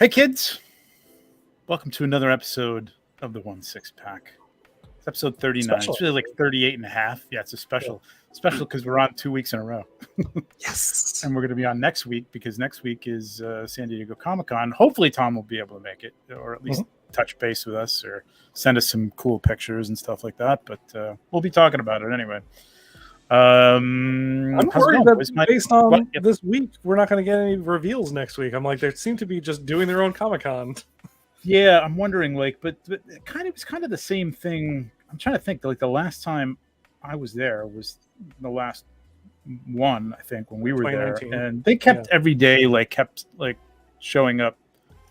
Hey kids, welcome to another episode of the 1/6 Pack. It's episode 39. Special. It's really like 38 and a half. Yeah, it's a special because we're on 2 weeks in a row. Yes. And we're going to be on next week because next week is San Diego Comic-Con. Hopefully Tom will be able to make it or at least touch base with us or send us some cool pictures and stuff like that. But we'll be talking about it anyway. I'm worried that based on this week, we're not going to get any reveals next week. I'm like, they seem to be just doing their own Comic-Con. Yeah, I'm wondering, but it's kind of the same thing. I'm trying to think. Like the last time I was there was the last one, I think, when we were there, and they kept every day kept showing up.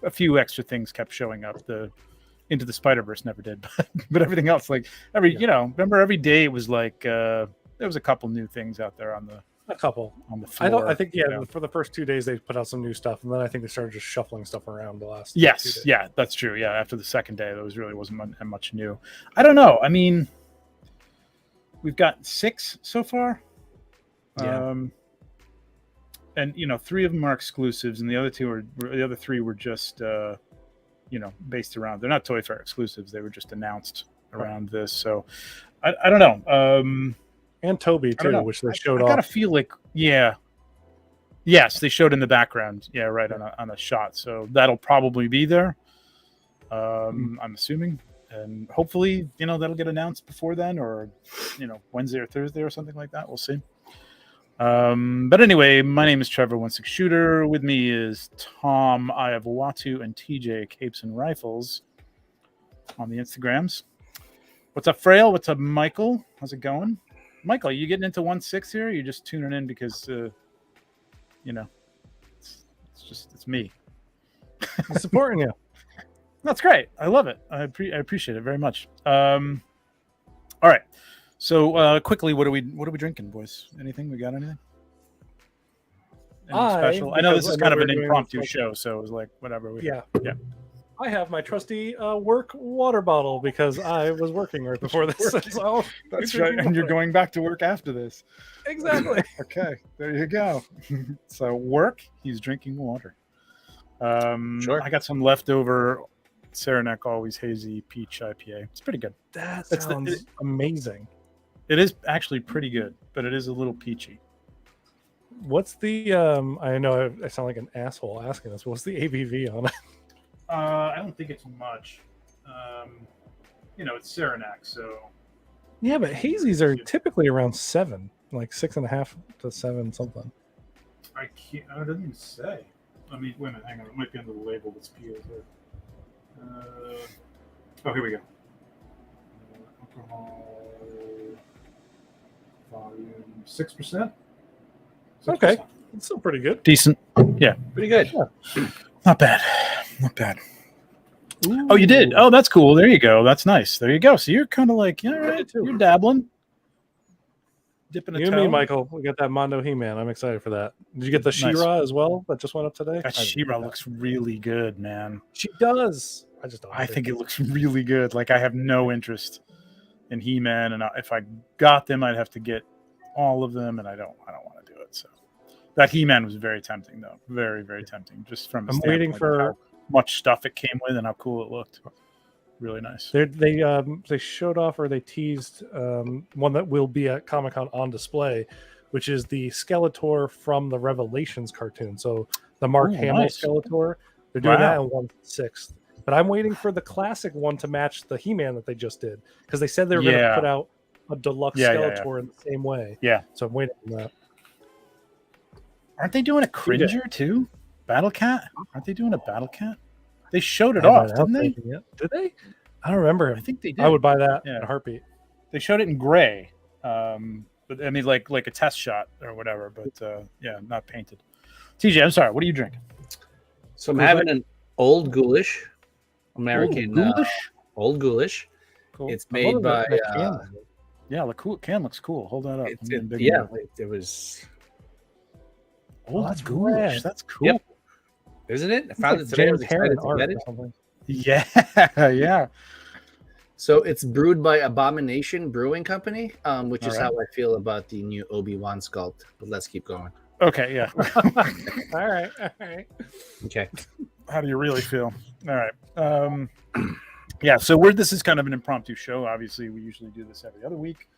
A few extra things kept showing up. The Into the Spider-Verse never did, but everything else, remember every day it was there was a couple new things out there on the floor. I think for the first 2 days they put out some new stuff, and then I think they started just shuffling stuff around the last. 2 days. Yeah, that's true. Yeah, after the second day, there wasn't much new. I don't know. I mean, we've got 6 so far. Yeah. And 3 of them are exclusives, and the other 3 were just based around. They're not Toy Fair exclusives. They were just announced around this. So I don't know. And Toby too, which they showed off. I gotta feel like, yes, they showed in the background. Yeah, right on a shot. So that'll probably be there. I'm assuming, and hopefully, that'll get announced before then, or Wednesday or Thursday or something like that. We'll see. But anyway, my name is Trevor 16 Shooter. With me is Tom I of Watu and TJ Capes and Rifles on the Instagrams. What's up, Frail? What's up, Michael? How's it going? Michael, are you getting into 1/6 here? Or are you just tuning in because, it's me. I'm supporting you. That's great. I love it. I appreciate it very much. All right. So quickly, what are we drinking, boys? Anything? We got anything? Anything special? I know this is kind of an impromptu show, so it was like whatever. Yeah. I have my trusty work water bottle because I was working right before this. So that's right, and you're going back to work after this. Exactly. Okay, there you go. So work, he's drinking water. Sure. I got some leftover Saranac Always Hazy Peach IPA. It's pretty good. That sounds amazing. It is actually pretty good, but it is a little peachy. What's the I know I sound like an asshole asking this, but what's the ABV on it? I don't think it's much. It's Saranac, so. Yeah, but hazies are typically around 7, like 6.5 to 7 something. I can't. I don't even say. I mean, wait a minute. Hang on. It might be under the label that's peeled here. Here we go. Alcohol volume 6%. Okay, it's still pretty good. Decent. Yeah, pretty good. Yeah. Not bad. Ooh. Oh, you did? Oh, that's cool. There you go. That's nice. There you go. So you're kind of like, yeah, right. You're dabbling. Dipping a toe. You and me, Michael. We got that Mondo He-Man. I'm excited for that. Did you get the She-Ra as well that just went up today? That She-Ra looks really good, man. She does. I think it looks really good. Like, I have no interest in He-Man, and if I got them, I'd have to get all of them, and I don't want to do it. So that He-Man was very tempting, though. Very, very tempting. Just from I'm waiting for much stuff it came with and how cool it looked. Really nice. They showed off, or they teased one that will be at Comic-Con on display, which is the Skeletor from the Revelations cartoon. So the Mark Hamill nice. Skeletor. They're doing that in 1/6. But I'm waiting for the classic one to match the He-Man that they just did, because they said they were going to put out a deluxe Skeletor in the same way. Yeah. So I'm waiting on that. Aren't they doing a Cringer too? Battle Cat? Aren't they doing a Battle Cat? They showed it off, didn't they? Did they? I don't remember. I think they did. I would buy that in a heartbeat. They showed it in gray, but I mean, like a test shot or whatever. But not painted. TJ, I'm sorry. What are you drinking? So I'm having an Old Ghoulish American. Old Ghoulish. Cool. It's made by. The can looks cool. Hold that up. It was. Old Ghoulish. That's cool. Yep. Isn't it? I found it today. I was excited to get it. Yeah. So it's brewed by Abomination Brewing Company, which is how I feel about the new Obi-Wan sculpt. But let's keep going. Okay, yeah. All right. Okay. How do you really feel? All right. Yeah, so this is kind of an impromptu show. Obviously, we usually do this every other week.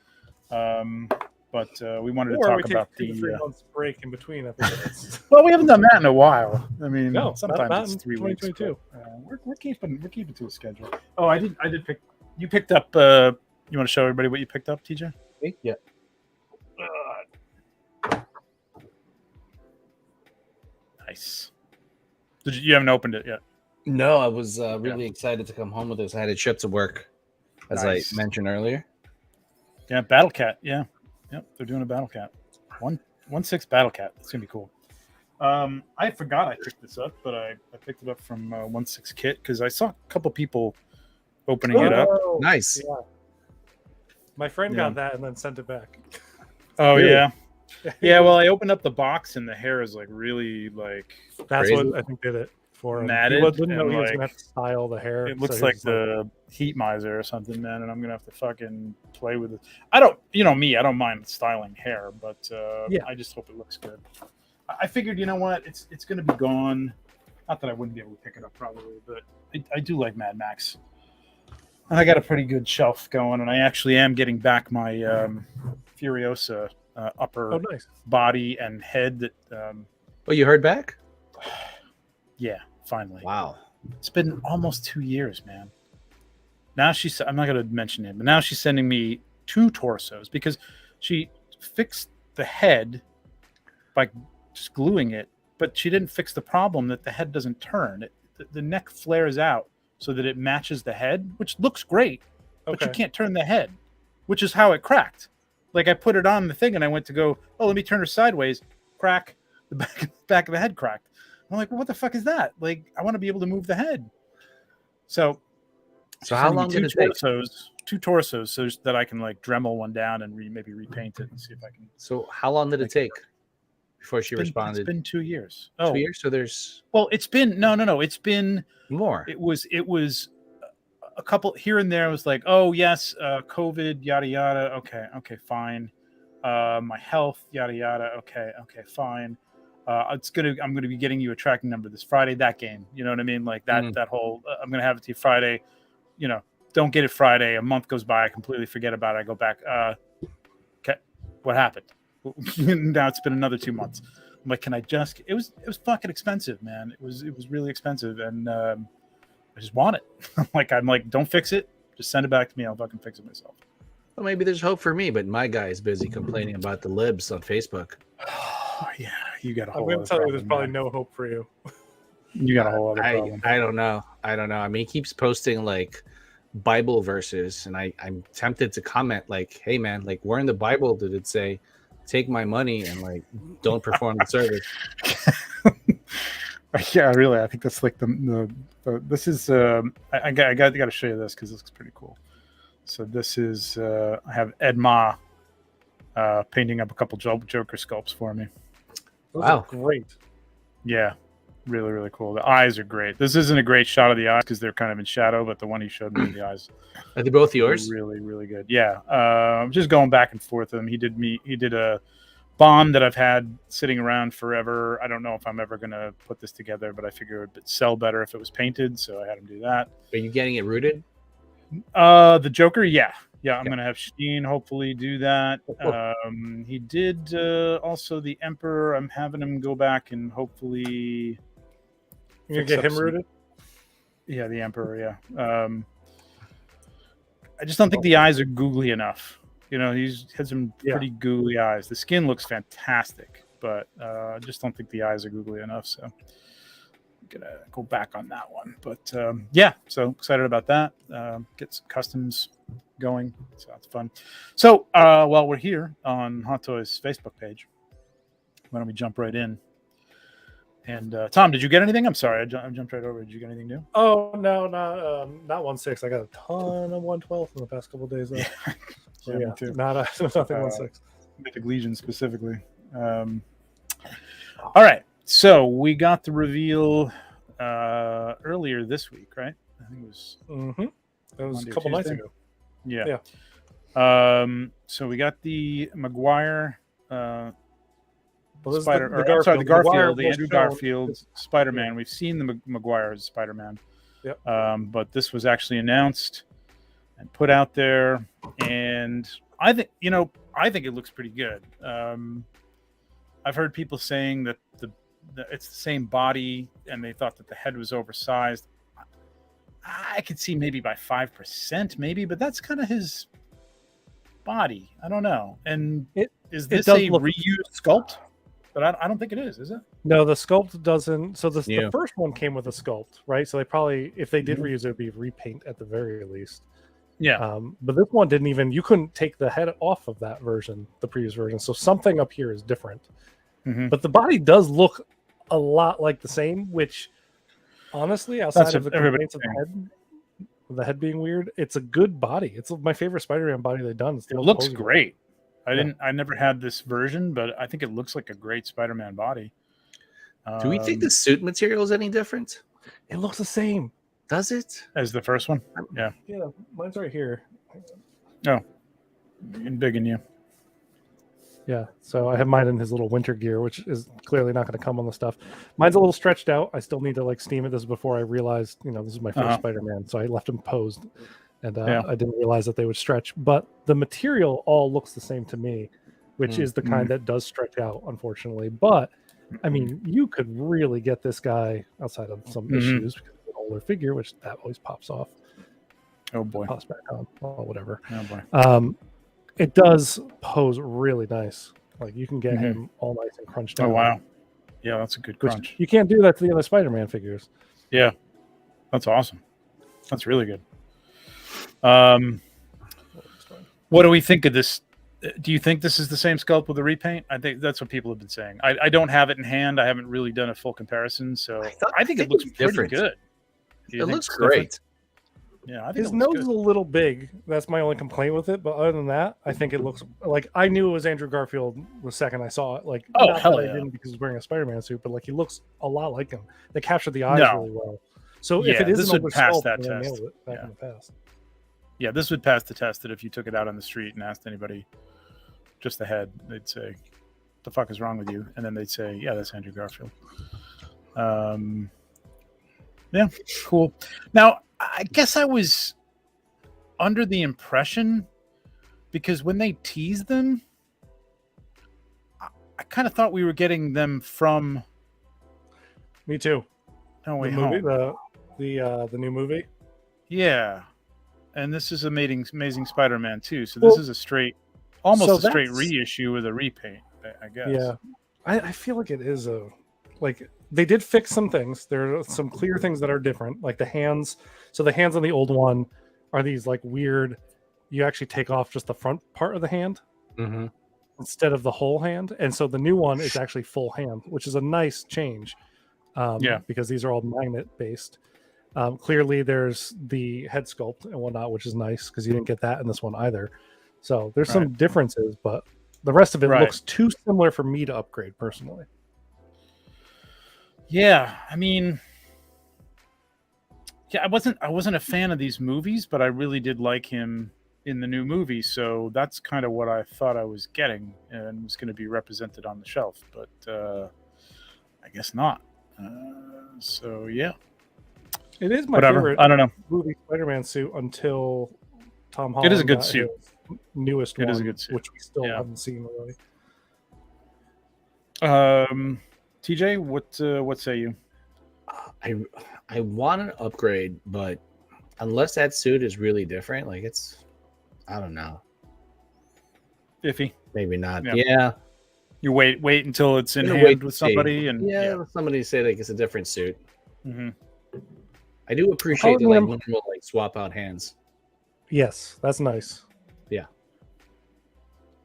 But we wanted to talk about the 3 months break in between episodes. well, we haven't done that in a while. I mean, No, sometimes not it's in 3 weeks. 2022. But, we're keeping to a schedule. Oh, I did pick. You picked up. You want to show everybody what you picked up, TJ? Yeah. Nice. You haven't opened it yet? No, I was really excited to come home with this. I had a trip to work, as I mentioned earlier. Yeah, Battle Cat. Yeah, yep. They're doing a Battle Cat. 1/6 Battle Cat. It's gonna be cool. I forgot I picked this up, but I picked it up from 1/6 Kit because I saw a couple people opening it up. Nice. Yeah. My friend got that and then sent it back. Oh really? Yeah. Well, I opened up the box and the hair is like really like. That's crazy. what I think did it for him. Matted. He didn't know he was gonna have to style the hair. It looks like the heat miser or something, man. And I'm gonna have to fucking play with it. I don't mind styling hair, but I just hope it looks good. I figured, you know what, it's gonna be gone. Not that I wouldn't be able to pick it up probably, but I do like Mad Max. And I got a pretty good shelf going, and I actually am getting back my Furiosa upper body and head. That you heard back? Yeah, finally. Wow, it's been almost 2 years, man. Now I'm not going to mention it, but now she's sending me 2 torsos because she fixed the head by just gluing it, but she didn't fix the problem that the head doesn't turn. The neck flares out so that it matches the head, which looks great, but you can't turn the head, which is how it cracked. Like I put it on the thing and I went to go, let me turn her sideways, crack, the back of the head cracked. I'm like, well, what the fuck is that? Like, I want to be able to move the head. So how long did it take? 2 torsos so that I can like Dremel one down and maybe repaint it and see if I can. So how long did it take before she responded? It's been 2 years. 2 years? So there's... Well, it's been... No. It's been... More. It was a couple here and there. It was like, oh, yes, COVID, yada, yada. Okay, fine. My health, yada, yada. Okay, fine. I'm gonna be getting you a tracking number this Friday. That game, you know what I mean? Like that. That whole. I'm gonna have it to you Friday. You know, don't get it Friday. A month goes by, I completely forget about it. I go back. Okay, what happened? Now it's been another 2 months. I'm like, can I just? It was fucking expensive, man. It was really expensive, and I just want it. I'm like, don't fix it. Just send it back to me. I'll fucking fix it myself. Well, maybe there's hope for me, but my guy is busy complaining about the libs on Facebook. Oh, yeah, you got a whole. I'm going to tell you, there's probably no hope for you. You got a whole other problem. I don't know. I mean, he keeps posting like Bible verses, and I'm tempted to comment like, "Hey, man, like, where in the Bible did it say, take my money and like don't perform the service?" Yeah, really. I think that's like the this is. I got to show you this because this looks pretty cool. So this is. I have Ed Ma painting up a couple Joker sculpts for me. Those are great. Yeah, really cool. The eyes are great. This isn't a great shot of the eyes because they're kind of in shadow, but the one he showed me, the eyes. Are they both yours? Really good. Yeah. I'm just going back and forth with him. He did a bomb that I've had sitting around forever. I don't know if I'm ever going to put this together, but I figured it would sell better if it was painted, so I had him do that. Are you getting it rooted? The Joker, yeah. I'm gonna have Sheen hopefully do that. He did also the Emperor. I'm having him go back and hopefully. You gonna get him rooted? Yeah, the Emperor. Yeah. I just don't think the eyes are googly enough. You know, he's had some pretty googly eyes. The skin looks fantastic, but I just don't think the eyes are googly enough. So I'm gonna go back on that one. But yeah, so excited about that. Get some customs going, so that's fun. So while we're here on Hot Toys Facebook page, why don't we jump right in? And Tom, did you get anything? I'm sorry, I jumped right over. Did you get anything new? Oh no, not 1/6. I got a ton of 1/12 in the past couple of days. Though. So, me too. Nothing 1/6. Mythic Legion specifically. All right, so we got the reveal earlier this week, right? I think it was. It was a couple nights ago. Yeah. So we got the Mcguire Well, this is Spider, the or, I'm sorry, the Garfield, the was Andrew shown. Garfield Spider-Man. We've seen the Mcguire's Spider-Man, Yep. But this was actually announced and put out there, and I think it looks pretty good. I've heard people saying that it's the same body, and they thought that the head was oversized. I could see maybe by 5%, maybe, but that's kind of his body. I don't know. And is this a reused sculpt? But I don't think it is it? No, the sculpt doesn't. So the first one came with a sculpt, right? So they probably, if they did reuse it, would be repaint at the very least. Yeah. But this one didn't even, you couldn't take the head off of that version, the previous version. So something up here is different. But the body does look a lot like the same, which honestly, outside of the complaints of the head being weird, it's a good body. It's my favorite Spider-Man body they've done. It looks great. I never had this version, but I think it looks like a great Spider-Man body. Do we think the suit material is any different? It looks the same. Does it? As the first one? Yeah. Yeah, mine's right here. Oh, big in you. Yeah, so I have mine in his little winter gear, which is clearly not going to come on the stuff. Mine's a little stretched out. I still need to steam it. This is before I realized, this is my first Spider-Man, so I left him posed, and I didn't realize that they would stretch. But the material all looks the same to me, which is the kind that does stretch out, unfortunately. But I mean, you could really get this guy outside of some issues because of an older figure, which that always pops off. Oh boy, pops back on. Oh, whatever. Oh boy. It does pose really nice. Like you can get him all nice and crunched down. Oh wow, yeah, that's a good crunch. You can't do that to the other Spider-Man figures. Yeah, that's awesome. That's really good. What do we think of this? Do you think this is the same sculpt with the repaint? I think that's what people have been saying. I don't have it in hand. I haven't really done a full comparison, so I think it looks pretty good. It looks great. Yeah, I think his nose is a little big. That's my only complaint with it. But other than that, I think it looks like I knew it was Andrew Garfield the second I saw it. Like, oh not hell that yeah, I didn't because he's wearing a Spider-Man suit, but he looks a lot like him. They captured the eyes really well. So if it is this an would pass sculpt, that they test. nailed it back in the past. Yeah, this would pass the test that if you took it out on the street and asked anybody just the head, they'd say, "What the fuck is wrong with you?" And then they'd say, "Yeah, that's Andrew Garfield." Yeah, cool. Now, I guess I was under the impression, because when they teased them, I kind of thought we were getting them from. Me too. No way, the movie, the new movie. Yeah, and this is Amazing Spider-Man 2. So this is a straight, almost a straight reissue with a repaint, I guess. Yeah, I feel like it is they did fix some things. There are some clear things that are different, like the hands. So the hands on the old one are these weird. You actually take off just the front part of the hand instead of the whole hand, and so the new one is actually full hand, which is a nice change. Because these are all magnet based. Clearly, there's the head sculpt and whatnot, which is nice because you didn't get that in this one either. So there's some differences, but the rest of it looks too similar for me to upgrade personally. Yeah, I mean, I wasn't a fan of these movies, but I really did like him in the new movie. So that's kind of what I thought I was getting and was going to be represented on the shelf, but I guess not. So yeah, it is my favorite. I don't know movie Spider-Man suit until Tom Holland. It is a good suit. Newest one, is a good suit, which we still haven't seen really. TJ, what say you? I want an upgrade, but unless that suit is really different, I don't know. Iffy. Maybe not. Yeah. You wait until it's in hand with somebody, and somebody say it's a different suit. Mm-hmm. I do appreciate the normal swap out hands. Yes, that's nice. Yeah.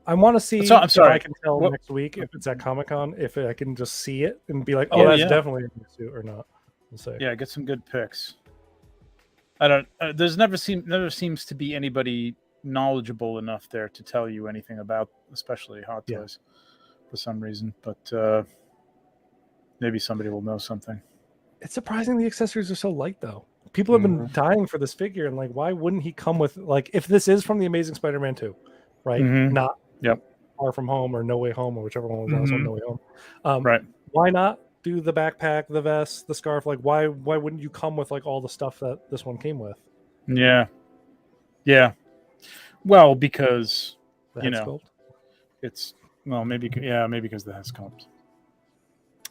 I want to see. I'm sorry. If I can tell next week if it's at Comic-Con, if I can just see it and be like, "Oh, that's definitely a new suit," or not. We'll say. Yeah, get some good picks. I don't. There's never seems to be anybody knowledgeable enough there to tell you anything about, especially Hot Toys, for some reason. But maybe somebody will know something. It's surprising the accessories are so light, though. People have been dying for this figure, and why wouldn't he come with if this is from the Amazing Spider-Man 2, right? Mm-hmm. Not Far From Home or No Way Home, or whichever one was the last one, No Way Home. Right. Why not do the backpack, the vest, the scarf? Like, why wouldn't you come with like all the stuff that this one came with? Yeah. Well, because The head sculpt? it's maybe because the head sculpt.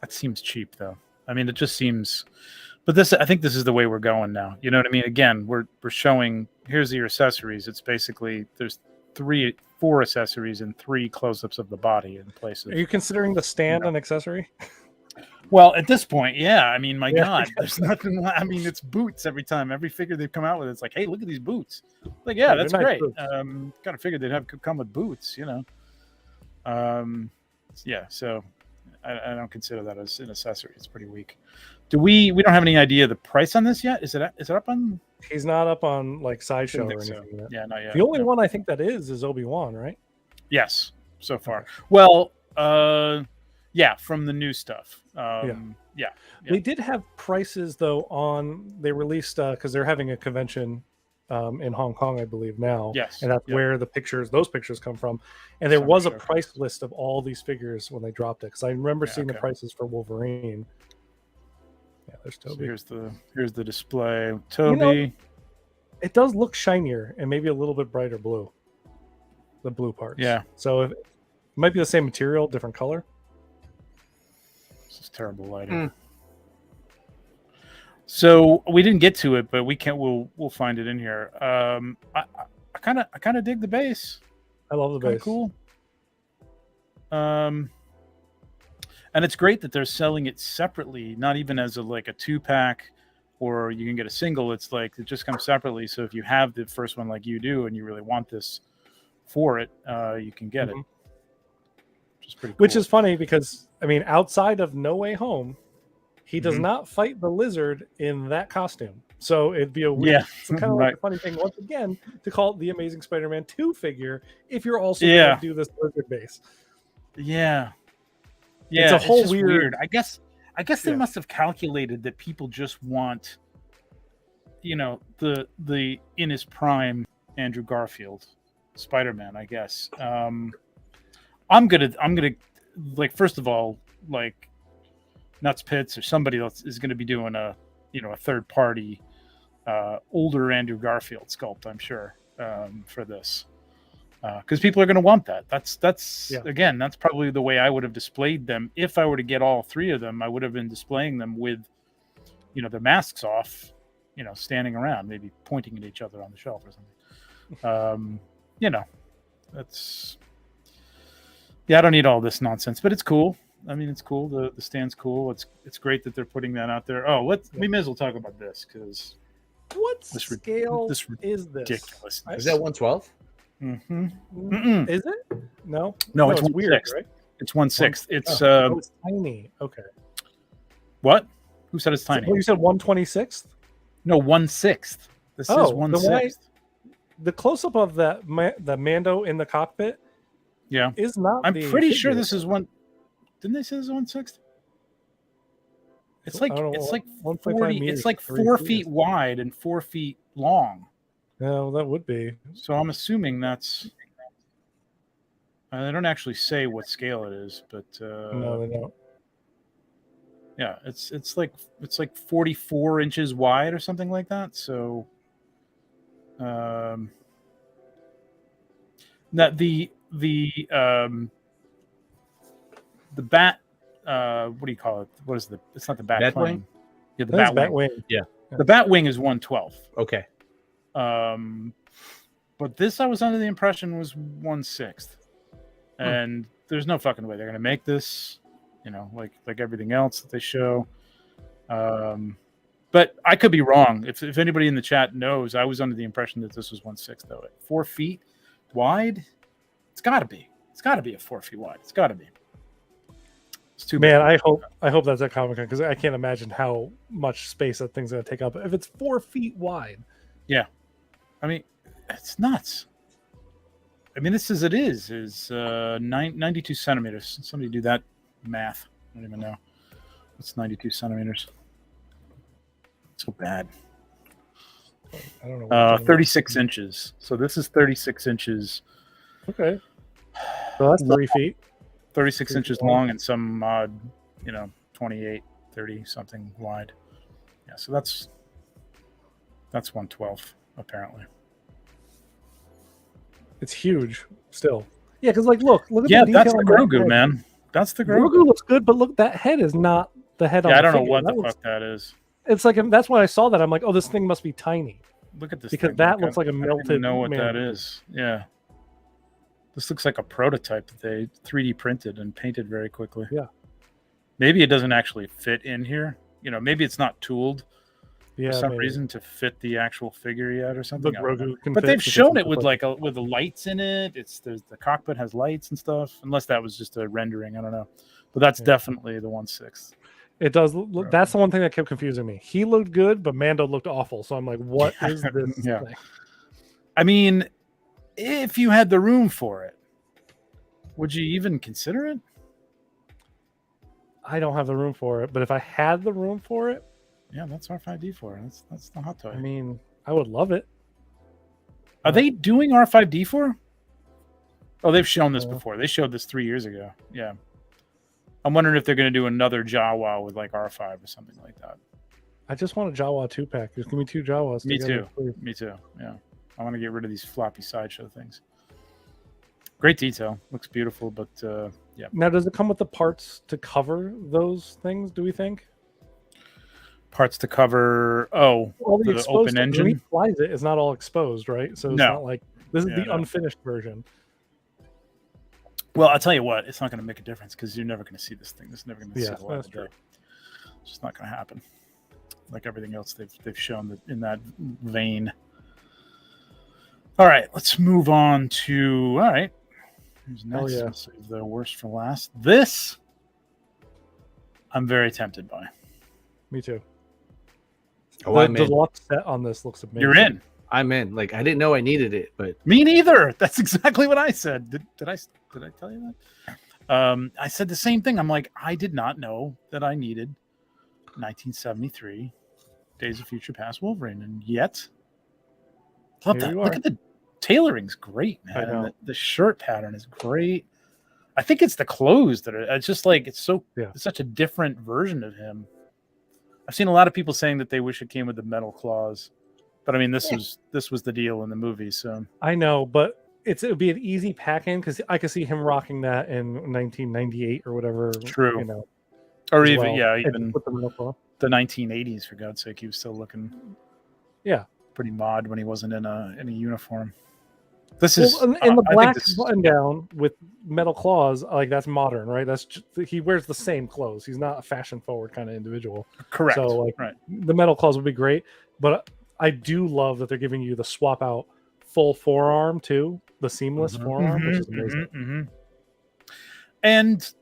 That seems cheap, though. I mean, it just seems. But I think this is the way we're going now. You know what I mean? Again, we're showing. Here's your accessories. It's basically there's 4 accessories and 3 close-ups of the body in places. Are you considering the stand an accessory? Well, at this point, yeah. I mean, my God, there's nothing. I mean, it's boots every time. Every figure they've come out with, it's like, hey, look at these boots. Like, yeah, that's great. Kind of figured they'd come with boots, you know. Yeah. So I don't consider that as an accessory. It's pretty weak. We don't have any idea the price on this yet? Is it up on? He's not up on like Sideshow or anything. So. Yet. Yeah, not yet. The only one I think that is Obi-Wan, right? Yes, so far. Well, yeah, from the new stuff. Yeah. They did have prices though on. They released because they're having a convention in Hong Kong, I believe now. Yes, and that's where those pictures come from. And there was a price list of all these figures when they dropped it. Because I remember seeing the prices for Wolverine. Yeah, there's Toby. So here's the display. Toby. It does look shinier and maybe a little bit brighter blue. The blue parts. Yeah. So it might be the same material, different color. This is terrible lighting. So we didn't get to it, but we can. We'll find it in here. I kind of dig the base. I love the base. Cool. And it's great that they're selling it separately, not even as a 2-pack, or you can get a single. It's like it just comes separately. So if you have the first one like you do, and you really want this for it, you can get it. Which is pretty cool. Which is funny because I mean, outside of No Way Home, he does not fight the lizard in that costume. So it'd be a weird, it's kind of like a funny thing once again to call it the Amazing Spider-Man 2 figure if you're also going to do this lizard base. Yeah. It's a whole weird. I guess they must have calculated that people just want, the in his prime Andrew Garfield Spider-Man. I guess. I'm gonna first of all, Nuts Pits or somebody else is going to be doing a third party older Andrew Garfield sculpt, I'm sure, for this. Because people are going to want that. Again, that's probably the way I would have displayed them. If I were to get all 3 of them, I would have been displaying them with, their masks off, standing around, maybe pointing at each other on the shelf or something. I don't need all this nonsense, but it's cool. I mean, it's cool. The stand's cool. It's great that they're putting that out there. Oh, we may as well talk about this because what scale is this? Ridiculous. Is that 112? Is it? No, it's weird, right? It's 1/6. It's it's tiny. Okay. What? Who said it's tiny? You said 1/26th? No, 1/6. This is 1/6. The close-up of the Mando in the cockpit. Yeah, is not. I'm pretty sure this is one. Didn't they say this is 1/6? It's like 40. It's like 4 feet wide and 4 feet long. No, that would be. So I'm assuming that's. They don't actually say what scale it is, but no, they don't. Yeah, it's like 44 inches wide or something like that. So, that the bat. What do you call it? What is it's not the Batwing. Yeah, the Batwing. Yeah, the Batwing is 1/12. Okay. But this I was under the impression was 1/6, and there's no fucking way they're gonna make this, like everything else that they show. But I could be wrong. If anybody in the chat knows, I was under the impression that this was 1/6 though. 4 feet wide, it's got to be. It's got to be 4 feet wide. It's got to be. It's too bad. Man, I hope that's at Comic-Con because I can't imagine how much space that thing's gonna take up if it's 4 feet wide. Yeah. I mean, it's nuts. I mean, this is 92 centimeters. Somebody do that math. I don't even know. What's 92 centimeters? So bad. I don't know. 36 inches. So this is 36 inches. Okay. So that's 3 feet. 36 3 inches feet long. long and some odd, 28, 30 something wide. Yeah, so that's 1/12 apparently. It's huge still. Yeah, because look at Yeah, the detail that's the on that Grogu, head. man. That's the Grogu Grogu. looks good, but look, that head is not the head on Yeah, the I don't know figure. what That the looks, fuck that is. it's like that's why I saw that. I'm like, oh, this thing must be tiny Look at this because thing. that looks like a I don't melted. even know what that man. is. Yeah. This looks like a prototype that they 3D printed and painted very quickly. Yeah. Maybe it doesn't actually fit in here. Maybe it's not tooled Yeah, for some maybe. reason to fit the actual figure yet or something. The I don't know. Grogu can But fit they've because shown it's it with like- with the lights in it. The cockpit has lights and stuff. Unless that was just a rendering, I don't know. But that's definitely the 1/6. It does. That's the one thing that kept confusing me. He looked good, but Mando looked awful. So I'm like, what is this Yeah. thing? I mean, if you had the room for it, would you even consider it? I don't have the room for it, but if I had the room for it, Yeah, that's R5D4. That's the hot toy. I mean, I would love it. Are they doing R5D4? Oh, they've shown this Yeah. before. They showed this 3 years ago. Yeah. I'm wondering if they're going to do another Jawa with like R5 or something like that. I just want a Jawa 2-pack. Just give me 2 Jawas. Me together, too. please. Me too. Yeah. I want to get rid of these floppy sideshow things. Great detail. Looks beautiful, but yeah. Now, does it come with the parts to cover those things? Do we think? Parts to cover. Oh, All the the exposed open stuff, when engine. he flies it, it's not all exposed, right? So it's No. not like this is Yeah, the no. unfinished version. Well, I'll tell you what, it's not going to make a difference because you're never going to see this thing. This is never going to see Yeah, the light that's of day. true. It's just not going to happen. Like everything else they've shown that in that vein. All right, let's move on to. All right, who's next? yeah. We'll save the worst for last. This, I'm very tempted by. Me too. Oh, the I'm in. deluxe set on this looks amazing. You're in. I'm in. Like I didn't know I needed it, but Me neither. That's exactly what I said. Did I tell you that? I said the same thing. I'm like, I did not know that I needed 1973 Days of Future Past Wolverine, and yet, love Here that. you Look are. at the tailoring's great, I man. know. The shirt pattern is great. I think it's the clothes that are. It's just like it's such a different version of him. I've seen a lot of people saying that they wish it came with the metal claws. But I mean, this was the deal in the movie. So I know, but it would be an easy pack in because I could see him rocking that in 1998 or whatever. True. You know, or as even well. even With the metal claw. the 1980s, for God's sake, he was still looking pretty mod when he wasn't in a uniform. This is in the I think black this is- button down with metal claws, like that's modern, right? That's just, he wears the same clothes. He's not a fashion forward kind of individual. correct. So like right. the metal claws would be great, but I do love that they're giving you the swap out full forearm too, the seamless forearm, which is amazing. And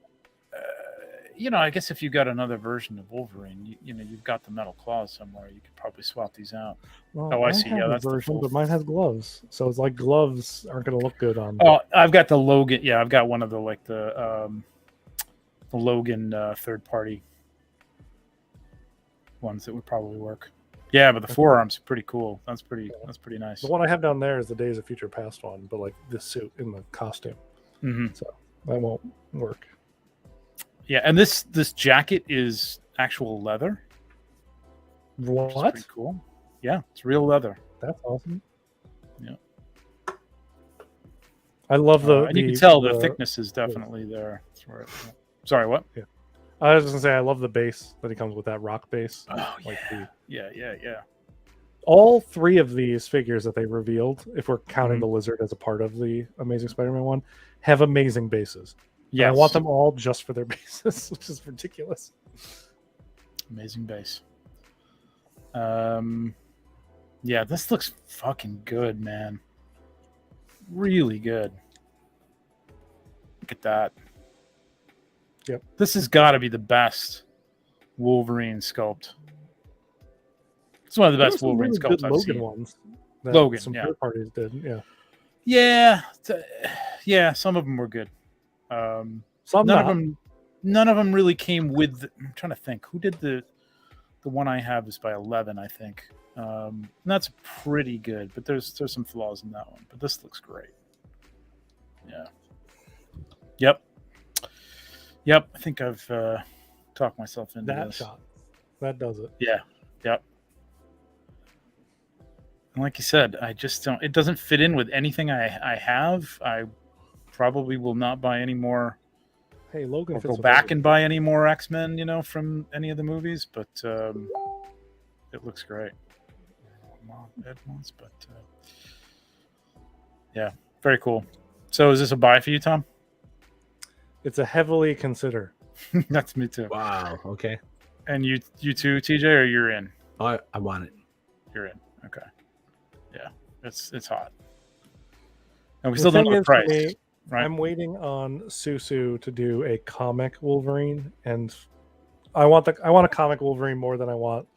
I guess if you got another version of Wolverine, you've got the metal claws somewhere. You could probably swap these out. Well, Oh, I mine see. has Yeah, a that's the version, full- but mine has gloves, so it's like gloves aren't going to look good on. Oh, I've got the Logan. Yeah, I've got one of the Logan third party ones that would probably work. Yeah, but the forearms are pretty cool. That's pretty nice. The one I have down there is the Days of Future Past one, but like this suit in the costume, so that won't work. Yeah, and this jacket is actual leather. Which is What? pretty cool. Yeah, it's real leather. That's awesome. Yeah. I love And you can tell the thickness is definitely there. Sorry, what? I was just gonna say I love the base that he comes with, that rock base. Oh, Like yeah. all 3 of these figures that they revealed, if we're counting Mhm. the lizard as a part of the Amazing Spider-Man one, have amazing bases. Yeah, I want them all just for their bases, which is ridiculous. Amazing base. Yeah, this looks fucking good, man. Really good. Look at that. Yep. This has got to be the best Wolverine sculpt. It's one of the There best were some Wolverine really sculpts good I've Logan seen. ones. That Logan, some yeah. third parties did. Yeah, some of them were good. Some None of them really came with. I'm trying to think who did the one I have is by 11, I think. And that's pretty good, but there's some flaws in that one. But this looks great. Yeah. Yep. Yep. I think I've talked myself into That this. shot. That does it. Yeah. Yep. And like you said, I just don't. It doesn't fit in with anything I have. I probably will not buy any more. Hey, Logan. Or fits go with back everything. and buy any more X-Men, from any of the movies. But it looks great. I don't know what Ed wants, but yeah, very cool. So is this a buy for you, Tom? It's a heavily consider. That's me too. Wow. Okay. And you too, TJ, or you're in? I want it. You're in. Okay. Yeah, it's hot. And we The still don't thing know the is, for price, me, right? I'm waiting on Susu to do a comic Wolverine, and I want a comic Wolverine more than I want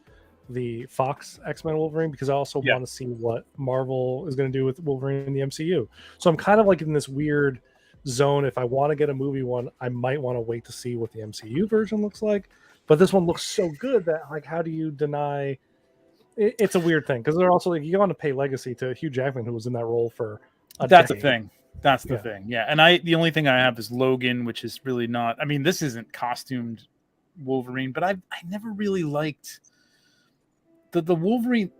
the Fox X-Men Wolverine, because I also Yeah. want to see what Marvel is going to do with Wolverine in the MCU. So I'm kind of like in this weird zone. If I want to get a movie one, I might want to wait to see what the MCU version looks like. But this one looks so good that, like, how do you deny? It's a weird thing, because they're also like, you want to pay legacy to Hugh Jackman, who was in that role for a That's the decade. thing. That's the Yeah. thing. Yeah. And the only thing I have is Logan, which is really not. I mean, this isn't costumed Wolverine, but I never really liked the Wolverine.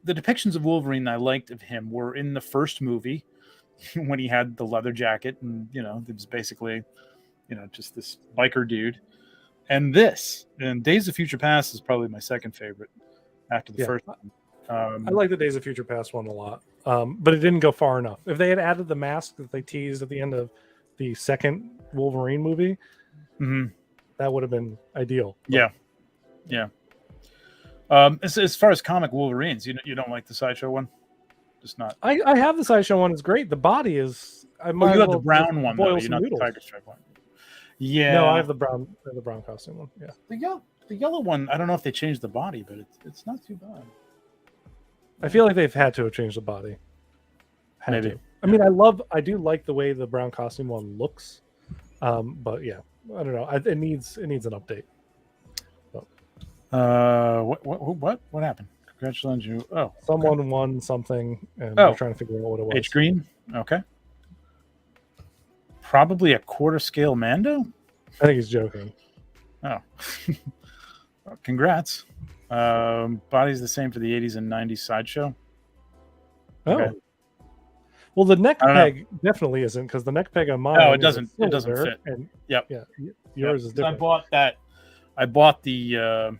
The depictions of Wolverine I liked of him were in the first movie when he had the leather jacket, and it was basically just this biker dude. And Days of Future Past is probably my second favorite after the first one. I like the Days of Future Past one a lot, but it didn't go far enough. If they had added the mask that they teased at the end of the second Wolverine movie, that would have been ideal. But Yeah. As far as comic Wolverines, you don't like the Sideshow one? Just not. I have the Sideshow one. It's great. The body is. I might you as have the well brown one, though. boil You're some not noodles. the Tiger Stripe one. Yeah. No, I have the brown costume one. Yeah. The yellow one. I don't know if they changed the body, but it's not too bad. I feel like they've had to have changed the body. Maybe. To. I mean, I do like the way the brown costume one looks, but yeah, I don't know. It needs an update. What happened? Congratulations, you. Oh, someone won something, and we're trying to figure out what it was. H Green. Okay. Probably a quarter scale Mando. I think he's joking. Oh, well, congrats. Body's the same for the 80s and 90s Sideshow. Oh. Okay. Well, the neck peg definitely isn't, because the neck peg on mine. No, it doesn't. It doesn't fit. And yep. Yeah. Yours is different. I bought the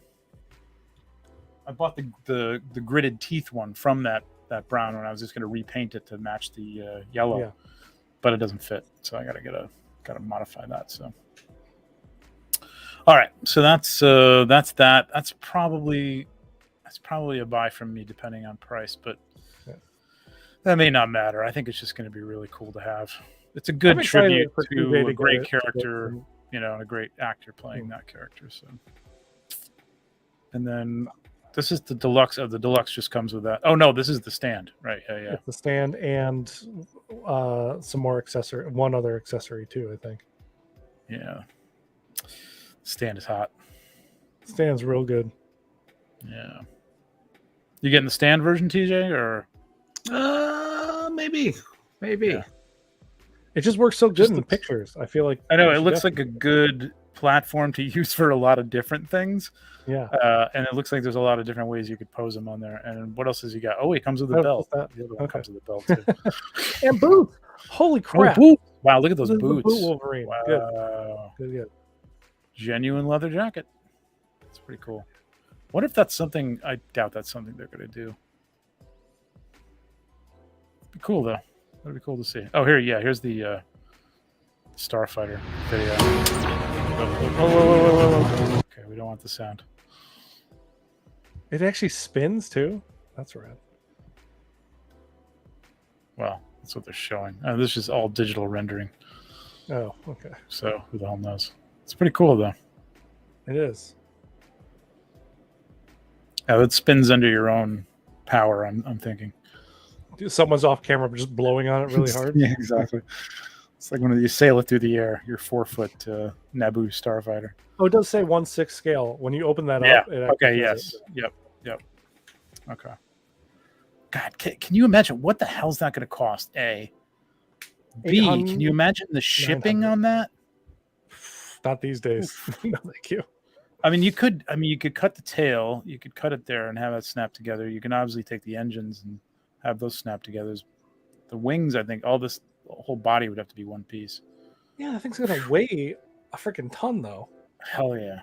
the gridded teeth one from that brown one. I was just going to repaint it to match the yellow, but it doesn't fit. So I gotta modify that. So. All right, so that's that. That's probably a buy from me, depending on price, but that may not matter. I think it's just going to be really cool to have. It's a good tribute to a great character, and a great actor playing that character. So, and then this is the deluxe. The deluxe just comes with that. Oh no, this is the stand, right? Yeah. It's the stand and some more accessory. One other accessory too, I think. Yeah. Stand is hot. Stand's real good. Yeah. You getting the stand version, TJ, or? Maybe. Yeah. It just works so good in the pictures. I feel like I know it looks like a good platform to use for a lot of different things. Yeah. And it looks like there's a lot of different ways you could pose them on there. And what else has he got? Oh, he comes with a belt. The other one comes with a belt too. And boots. Holy crap! Oh, boots. Wow, look at those boots. Boot Wolverine. Wow. Good. Genuine leather jacket. That's pretty cool. What if that's something? I doubt that's something they're going to do. It'd be cool though. That'd be cool to see. Oh, here's the Starfighter video. Whoa. Okay, we don't want the sound. It actually spins too. That's rad. Well, that's what they're showing. This is all digital rendering. Oh, okay. So who the hell knows? It's pretty cool though. It is. Yeah, it spins under your own power. I'm thinking. Someone's off camera just blowing on it really hard. Yeah, exactly. It's like when you sail it through the air. Your 4-foot Naboo Starfighter. Oh, it does say 1/6 scale. When you open that Yeah. up. Okay. Yes. Yep. Okay. God, can you imagine what the hell's that going to cost? A, B, can you imagine the shipping on that? Not these days. No, thank you. I mean, you could cut the tail, you could cut it there and have it snap together. You can obviously take the engines and have those snap together. The wings, I think, the whole body would have to be one piece. Yeah, that thing's gonna weigh a freaking ton, though. Hell yeah,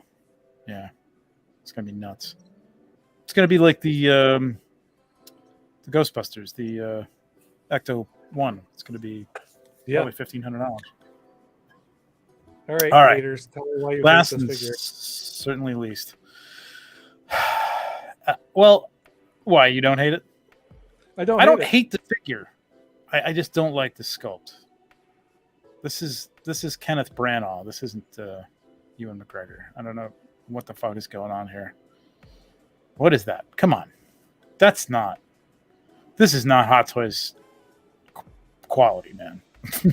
yeah, it's gonna be nuts. It's gonna be like the Ghostbusters, the Ecto 1. It's gonna be probably $1,500. All right, Raiders, tell me why you last hate and this figure. Certainly least. Well, why you don't hate it? I don't hate the figure. I just don't like the sculpt. This is Kenneth Branagh. This isn't Ewan McGregor. I don't know what the fuck is going on here. What is that? Come on, this is not Hot Toys quality, man.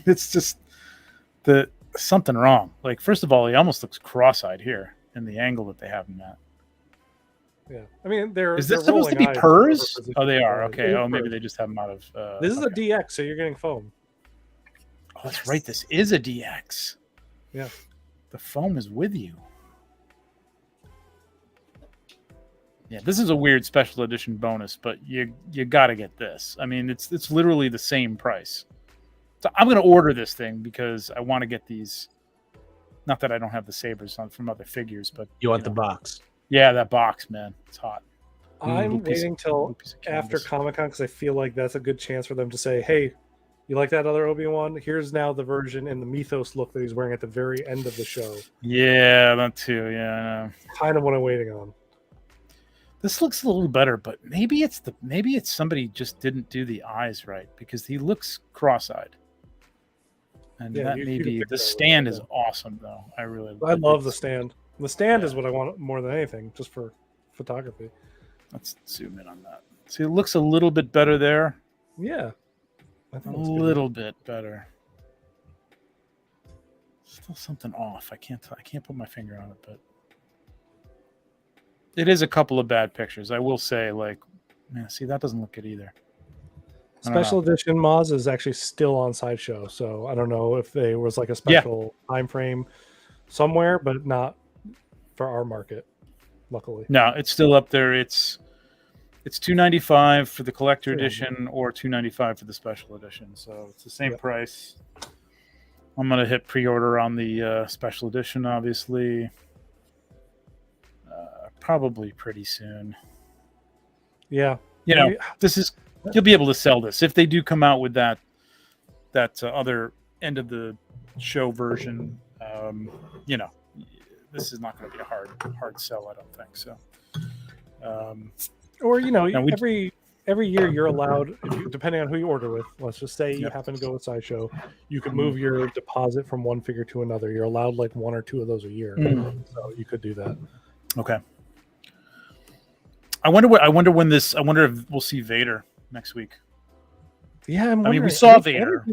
It's just something wrong. Like, first of all, he almost looks cross-eyed here in the angle that they have him at. Yeah, I mean, is this supposed to be purrs? Oh, they are. Okay. Oh, maybe they just have them out of. This is a DX, so you're getting foam. Oh, that's right. This is a DX. Yeah, the foam is with you. Yeah, this is a weird special edition bonus, but you got to get this. I mean, it's literally the same price. So I'm going to order this thing because I want to get these. Not that I don't have the sabers from other figures, but you want the box. Yeah, that box, man. It's hot. I'm waiting till after Comic-Con because I feel like that's a good chance for them to say, hey, you like that other Obi-Wan? Here's now the version in the Mythos look that he's wearing at the very end of the show. Yeah, that too. Yeah, I know. Kind of what I'm waiting on. This looks a little better, but maybe it's somebody just didn't do the eyes right because he looks cross-eyed. And that may be the stand is awesome though. I love the stand. The stand is what I want more than anything, just for photography. Let's zoom in on that. See, it looks a little bit better there. Yeah, I think a little bit better. Still something off. I can't put my finger on it, but it is a couple of bad pictures. I will say, like, man, see, that doesn't look good either. Special edition Maz is actually still on Sideshow, so I don't know if there was like a special time frame somewhere, but not for our market. Luckily, no, it's still up there. It's $295 for the collector edition or $295 for the special edition, so it's the same price. I'm gonna hit pre-order on the special edition, obviously. Probably pretty soon. Yeah, you'll be able to sell this if they do come out with that other end of the show version. This is not going to be a hard sell, I don't think so. Or every year you're allowed, depending on who you order with. Let's just say you happen to go with Sideshow, you can move your deposit from one figure to another. You're allowed like one or two of those a year, so you could do that. Okay. I wonder if we'll see Vader next week. Yeah, I mean, we saw Vader.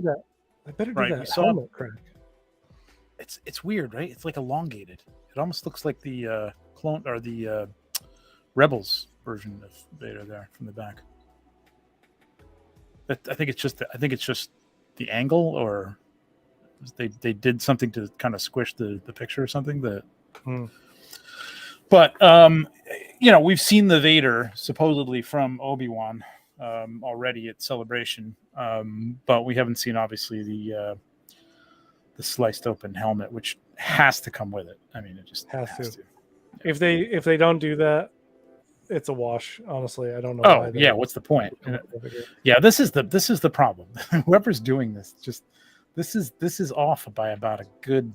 I better do that helmet crack. It's weird, right? It's like elongated. It almost looks like the clone or the Rebels version of Vader there from the back. I think it's just the angle, or they did something to kind of squish the picture or something that. But we've seen the Vader supposedly from Obi-Wan already at Celebration, but we haven't seen obviously the sliced open helmet, which has to come with it. I mean, it just has to. If they don't do that, it's a wash. Honestly, I don't know. Oh yeah, what's the point? Yeah, this is the problem. Whoever's doing this, this is off by about a good,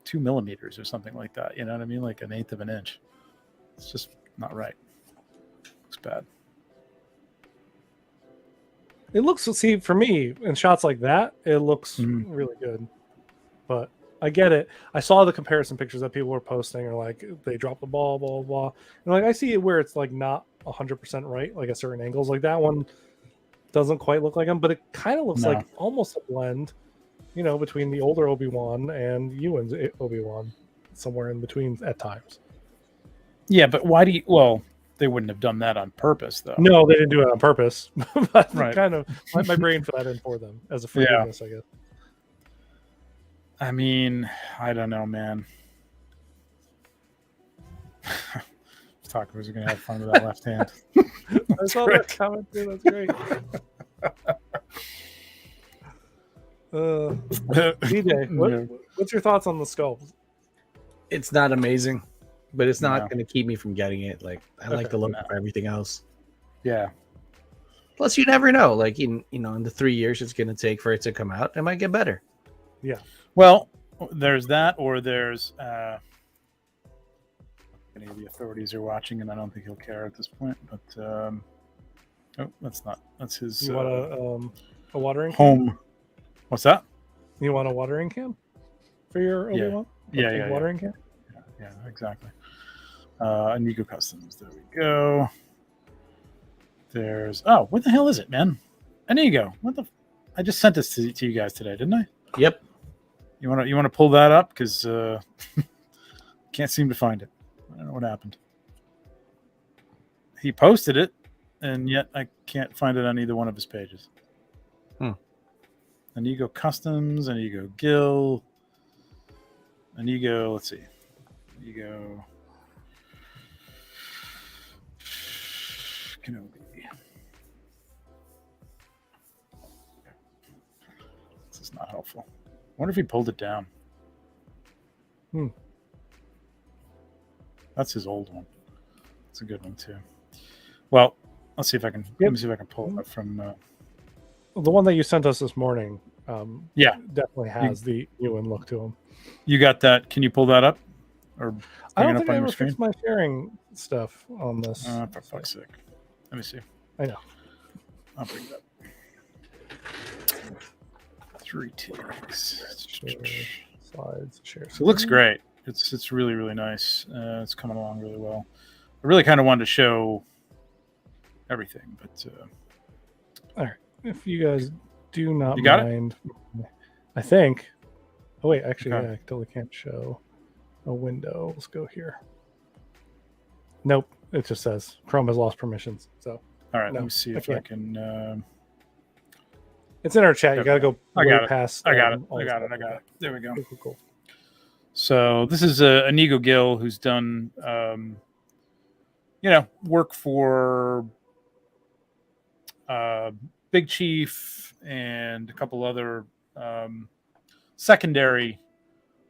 2 millimeters or something like that. You know what I mean? Like 1/8 of an inch. It's just not right. Looks bad. It looks, for me, in shots like that, it looks really good. But I get it. I saw the comparison pictures that people were posting, or like they dropped the ball, blah, blah, blah. And like I see it where it's like not 100% right, like at certain angles. Like that one doesn't quite look like him, but it kind of looks like almost a blend, between the older Obi-Wan and Ewan's Obi-Wan, somewhere in between at times. Yeah, but why do you? Well, They wouldn't have done that on purpose, though. No, they didn't do it on purpose. But Right. kind of my brain for that in for them as a forgiveness, I guess. I mean, I don't know, man. Talkers are gonna have fun with that left hand. I saw that comment too. That's great. DJ, what's your thoughts on the sculpt? It's not amazing, but it's not No. going to keep me from getting it. Like I like the look of everything else. Yeah. Plus, you never know. Like in the 3 years it's going to take for it to come out, it might get better. Yeah. Well, there's that, or there's any of the authorities are watching, and I don't think he'll care at this point. But that's his. You want a watering home? Can? What's that? You want a watering can for your Obi-Wan? Yeah. Watering can. Yeah, exactly. Amigo Customs. There we go. There's what the hell is it, man? Amigo. What the? I just sent this to you guys today, didn't I? Yep. You want to pull that up because can't seem to find it. I don't know what happened. He posted it, and yet I can't find it on either one of his pages. Amigo Customs, Amigo Gill, Amigo. Let's see. Amigo Kenobi. This is not helpful. I wonder if he pulled it down. That's his old one. It's a good one too. Well, let's see if I can. Let me see if I can pull it up from. The one that you sent us this morning, definitely You- has the Ewan look to him. You got that? Can you pull that up? Or I bring don't it think up I on your ever screen? fixed my sharing stuff on this. For fuck's sake. Let me see. I know. I'll bring it up. 3 tags. Slides, share. So it looks great. It's really, really nice. It's coming along really well. I really kind of wanted to show everything, but All right. If you guys do not You got mind, I think. Oh wait, actually, Okay. yeah, I totally can't show a window. Let's go here. Nope, it just says Chrome has lost permissions. So all right, No, let me see I if I can't. can. it's in our chat. You Okay. got to go I way got it. past. I got it. all I this got it. stuff. I got it. There we go. Cool. So this is Inigo Gill, who's done, work for Big Chief and a couple other secondary.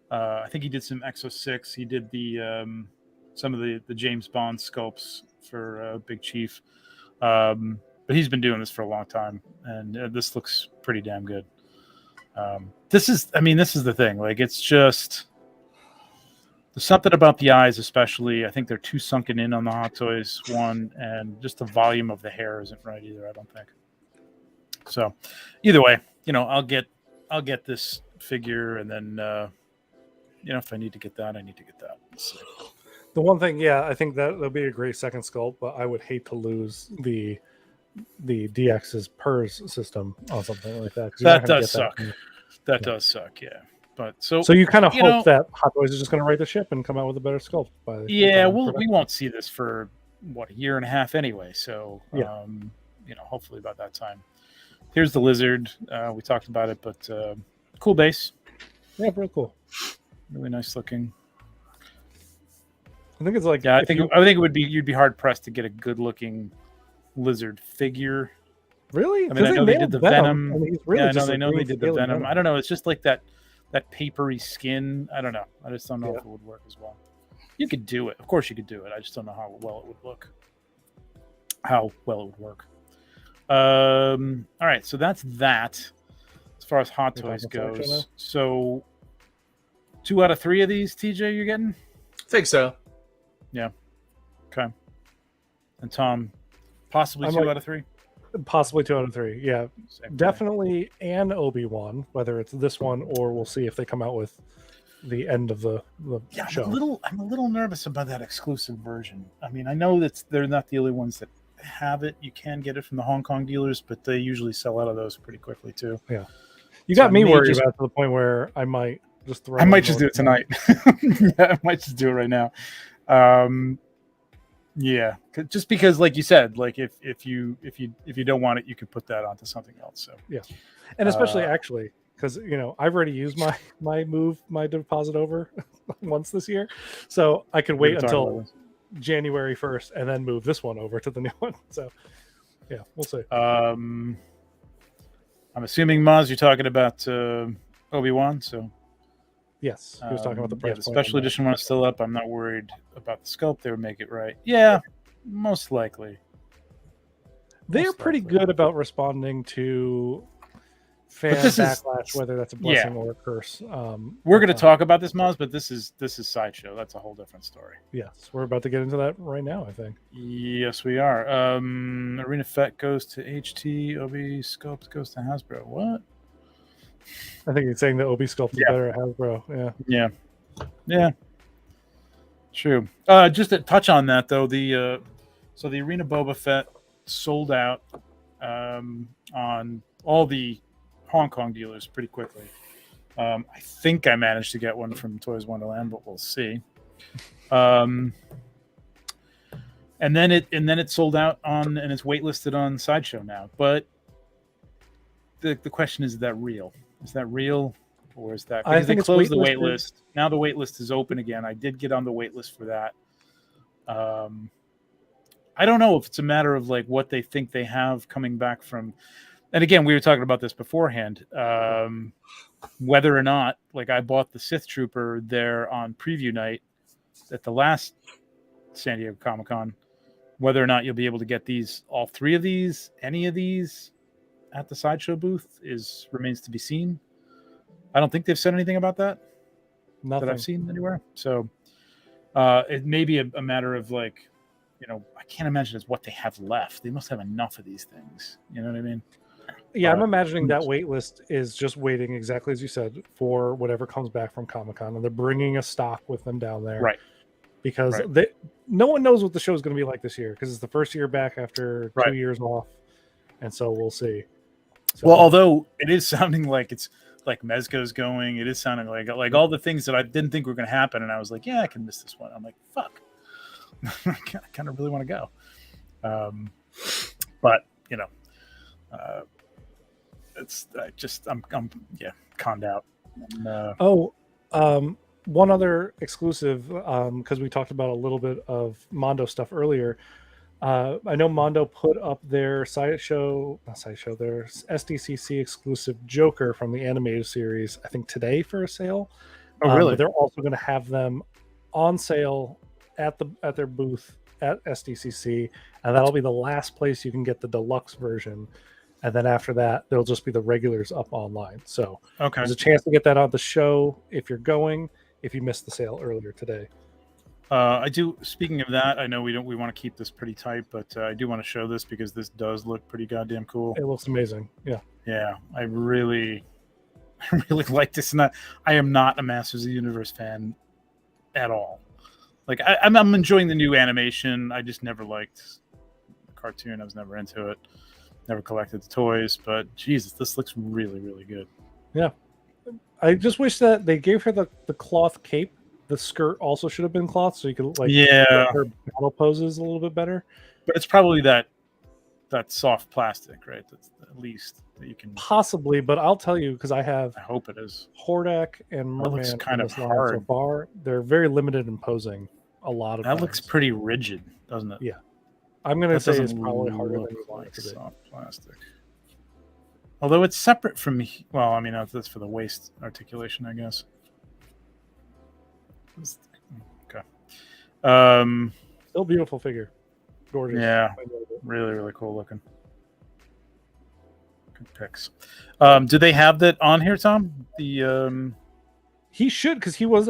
I think he did some Exo 6. He did the some of the James Bond sculpts for Big Chief. But he's been doing this for a long time, and this looks pretty damn good. This is the thing. Like, it's just there's something about the eyes, especially. I think they're too sunken in on the Hot Toys one, and just the volume of the hair isn't right either. I don't think. So, either way, I'll get this figure, and then if I need to get that, I need to get that. So. The one thing, I think that'll be a great second sculpt, but I would hate to lose the DX's PERS system on something like that. 'Cause you're not That gonna does get suck. That does suck. Yeah, but so you kind of you hope know- that Hot Toys is just going to right the ship and come out with a better sculpt. By the time we won't see this for a year and a half anyway. So hopefully about that time. Here's the lizard. We talked about it, but cool base. Yeah, real cool. Really nice looking. I think it's like I think it would be you'd be hard pressed to get a good looking lizard figure. Really? I mean, I know they did the Venom. and he's really Yeah, I just know a they green did the scaly Venom. I don't know. It's just like that papery skin. I don't know. I just don't know Yeah. if it would work as well. You could do it. Of course, you could do it. I just don't know how well it would look. How well it would work. All right. So that's that. As far as Hot You're Toys talking section goes. So 2 out of 3 of these, TJ, you're getting? Think so. Okay. And Tom, possibly I'm 2 like- out of 3? Possibly 2 out of 3. Yeah, Same thing. definitely an Obi-Wan, whether it's this one or we'll see if they come out with the end of the Yeah, show. I'm a little nervous about that exclusive version. I mean, I know that they're not the only ones that have it. You can get it from the Hong Kong dealers, but they usually sell out of those pretty quickly too. You So got I me may worried just- about to the point where I might just throw. I might in just more do it tonight. Yeah, I might just do it right now. Yeah, just because, like you said, like if you don't want it, you could put that onto something else. So yeah, and especially actually because I've already used my deposit over once this year, so I could wait until January 1st and then move this one over to the new one. So yeah, we'll see. I'm assuming Maz, you're talking about Obi-Wan. So yes, he was talking about the price. The special edition one is still up. I'm not worried about the sculpt. They would make it right. Yeah, most likely. They're pretty good about responding to fan backlash, whether that's a blessing or a curse. We're going to talk about this, Maz, but this is Sideshow. That's a whole different story. Yes, we're about to get into that right now, I think. Yes, we are. Arena Fett goes to HT. Obi Sculpt goes to Hasbro. What? I think you're saying that Obi Sculpt is better at Hasbro. Yeah. True. Just to touch on that, though, the Arena Boba Fett sold out on all the Hong Kong dealers pretty quickly. I think I managed to get one from Toys Wonderland, but we'll see. And then it sold out and it's waitlisted on Sideshow now. But the question is that real? Is that real, or is that because they closed the wait list? Now the wait list is open again. I did get on the wait list for that. I don't know if it's a matter of like what they think they have coming back from. And again, we were talking about this beforehand. Whether or not, like, I bought the Sith Trooper there on preview night at the last San Diego Comic-Con. Whether or not you'll be able to get all three of these, any of these, at the Sideshow booth remains to be seen. I don't think they've said anything about that. Nothing that I've seen anywhere. So it may be a matter of like, I can't imagine it's what they have left. They must have enough of these things. You know what I mean? Yeah, I'm imagining that wait list is just waiting, exactly as you said, for whatever comes back from Comic-Con, and they're bringing a stock with them down there, right? Because no one knows what the show is going to be like this year, because it's the first year back after 2 years off, and so we'll see. So, well, although it is sounding like it's like Mezco's going, it is sounding like all the things that I didn't think were going to happen, and I was like, yeah, I can miss this one. I'm like, fuck, I kind of really want to go, but I'm conned out. And, one other exclusive, because we talked about a little bit of Mondo stuff earlier. I know Mondo put up their their SDCC exclusive Joker from the animated series, I think today for a sale. Oh, really? They're also going to have them on sale at their booth at SDCC, and that'll be the last place you can get the deluxe version. And then after that, there'll just be the regulars up online. So there's a chance to get that on the show if you're going, if you missed the sale earlier today. I do. Speaking of that, I know we want to keep this pretty tight, but I do want to show this because this does look pretty goddamn cool. It looks amazing. Yeah. I really like this. I am not a Masters of the Universe fan at all. Like I'm enjoying the new animation. I just never liked the cartoon. I was never into it. Never collected the toys, but Jesus, this looks really, really good. Yeah. I just wish that they gave her the cloth cape. The skirt also should have been cloth, so you could her battle poses a little bit better. But it's probably that soft plastic, right? That's at least that you can possibly. But I'll tell you, because I hope it is Hordak and Merman. Looks kind of hard. So far, they're very limited in posing. A lot of that looks pretty rigid, doesn't it? Yeah. I'm going to say it's probably harder than you want it to be. Soft plastic. Although it's separate from, well, I mean, that's for the waist articulation, I guess. Okay. Still beautiful figure. Gorgeous. Yeah. Really, really cool looking. Good picks. Do they have that on here, Tom? He should, because he was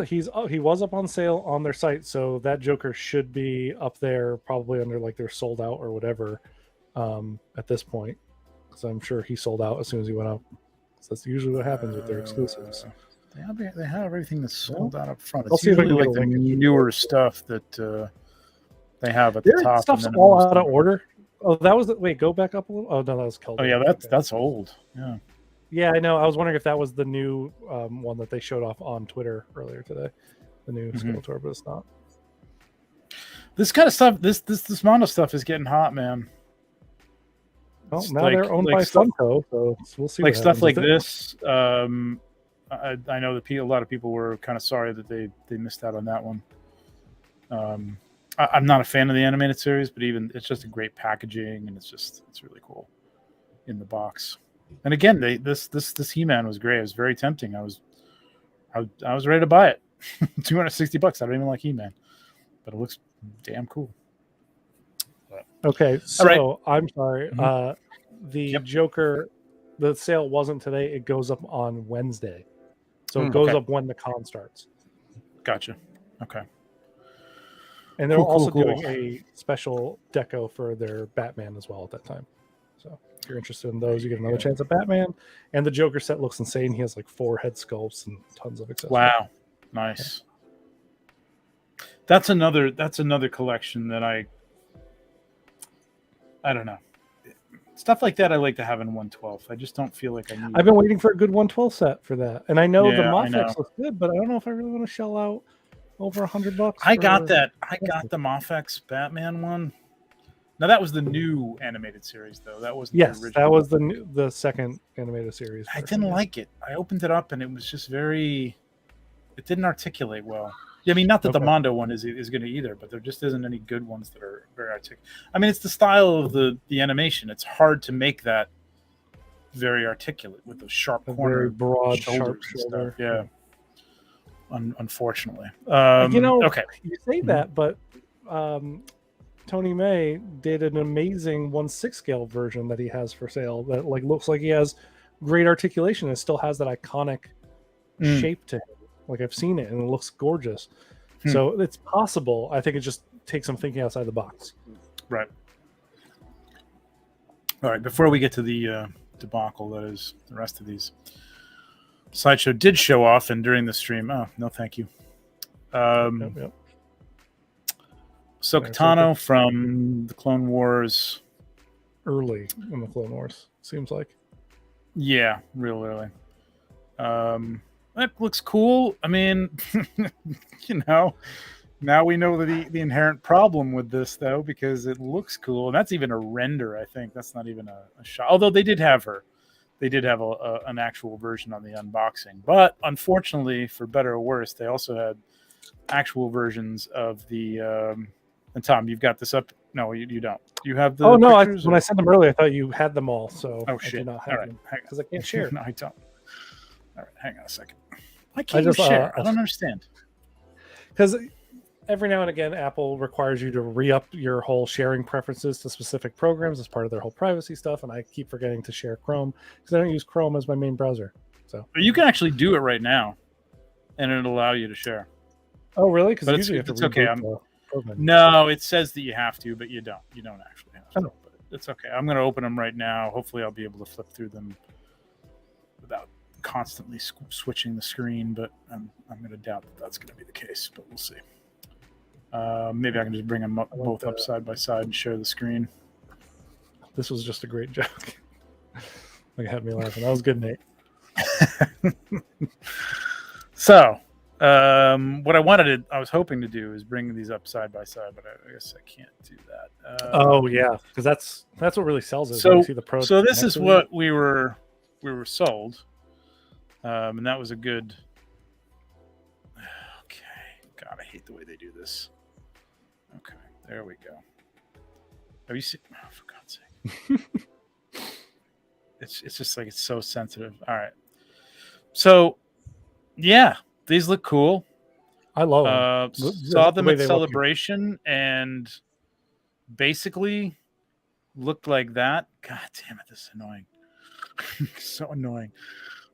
up on sale on their site, so that Joker should be up there, probably under like they're sold out or whatever at this point, because I'm sure he sold out as soon as he went up. So that's usually what happens with their exclusives. They have everything that's sold out up front. I'll see if I can like the newer stuff that they have at the top. Stuff's all out of order. Oh, that was wait. Go back up a little. Oh no, that was Keldor. Oh yeah, that's old. Yeah. Yeah, I know. I was wondering if that was the new one that they showed off on Twitter earlier today, the new Skeletor, but it's not. This kind of stuff, this Mondo stuff is getting hot, man. Well, It's now they're owned by Funko, so we'll see. Like what stuff like happens. this. I know that a lot of people were kind of sorry that they missed out on that one. I'm not a fan of the animated series, but even it's just a great packaging, and it's really cool in the box. And again, this He-Man was great. It was very tempting. I was ready to buy it. $260. I don't even like He-Man, but it looks damn cool. Okay, so right. I'm sorry. Mm-hmm. The Joker, the sale wasn't today. It goes up on Wednesday, so it goes up when the con starts. Gotcha. Okay. And they're also doing a special deco for their Batman as well at that time. So if you're interested in those, you get another chance at Batman. And the Joker set looks insane. He has like 4 head sculpts and tons of accessories. Wow, nice. Yeah. That's another collection that I don't know. Stuff like that I like to have in 1/12. I just don't feel like I need. I've been waiting for a good 1/12 set for that, and I know the Mafix looks good, but I don't know if I really want to shell out over $100. I got that. I got the Mafix Batman one. Now that was the new animated series, though. That wasn't. Yes, the original. that was the second animated series. I didn't like it. I opened it up and it was just very. It didn't articulate well. I mean, not that the Mondo one is going to either, but there just isn't any good ones that are very articulate. I mean, it's the style of the animation. It's hard to make that very articulate with the sharp corner, very broad, sharp shoulder. Yeah. Unfortunately, okay. You say that, but Tony May did an amazing 1/6 scale version that he has for sale that like looks like he has great articulation and still has that iconic shape to him. Like I've seen it and it looks gorgeous. So it's possible. I think it just takes some thinking outside the box. Right. All right. Before we get to the debacle that is the rest of these, Sideshow did show off, and during the stream, oh no, thank you. So Katano from the Clone Wars, early in the Clone Wars, seems like. Yeah, real early. That looks cool. I mean, now we know the inherent problem with this, though, because it looks cool. And that's even a render, I think. That's not even a shot. Although they did have her. They did have an actual version on the unboxing. But unfortunately, for better or worse, they also had actual versions of the... and Tom, you've got this up? No, you don't. You have the pictures? When I sent them earlier, I thought you had them all. So oh, shit. I did not have them because I can't share. No, I don't. All right, hang on a second. Why can't you share? I don't understand. Because every now and again, Apple requires you to re-up your whole sharing preferences to specific programs as part of their whole privacy stuff, and I keep forgetting to share Chrome because I don't use Chrome as my main browser. So but you can actually do it right now, and it'll allow you to share. Oh, really? Because usually it's okay. No, it says that you have to, but you don't. You don't actually have to. But it's okay. I'm going to open them right now. Hopefully, I'll be able to flip through them without constantly switching the screen, but I'm going to doubt that that's going to be the case, but we'll see. Maybe I can just bring them up, both up side by side and share the screen. This was just a great joke. Like, had me laughing. That was good, Nate. So, what I was hoping to do is bring these up side by side, but I guess I can't do that. Oh yeah, because that's what really sells it. So, you see the Pro so this is what we were sold. And that was a good. Okay, God, I hate the way they do this. Okay, there we go. Have you seen? Oh, for God's sake! It's just like it's so sensitive. All right, so yeah, these look cool. I love them. Saw them at Celebration and basically looked like that. God damn it, this is annoying. So annoying.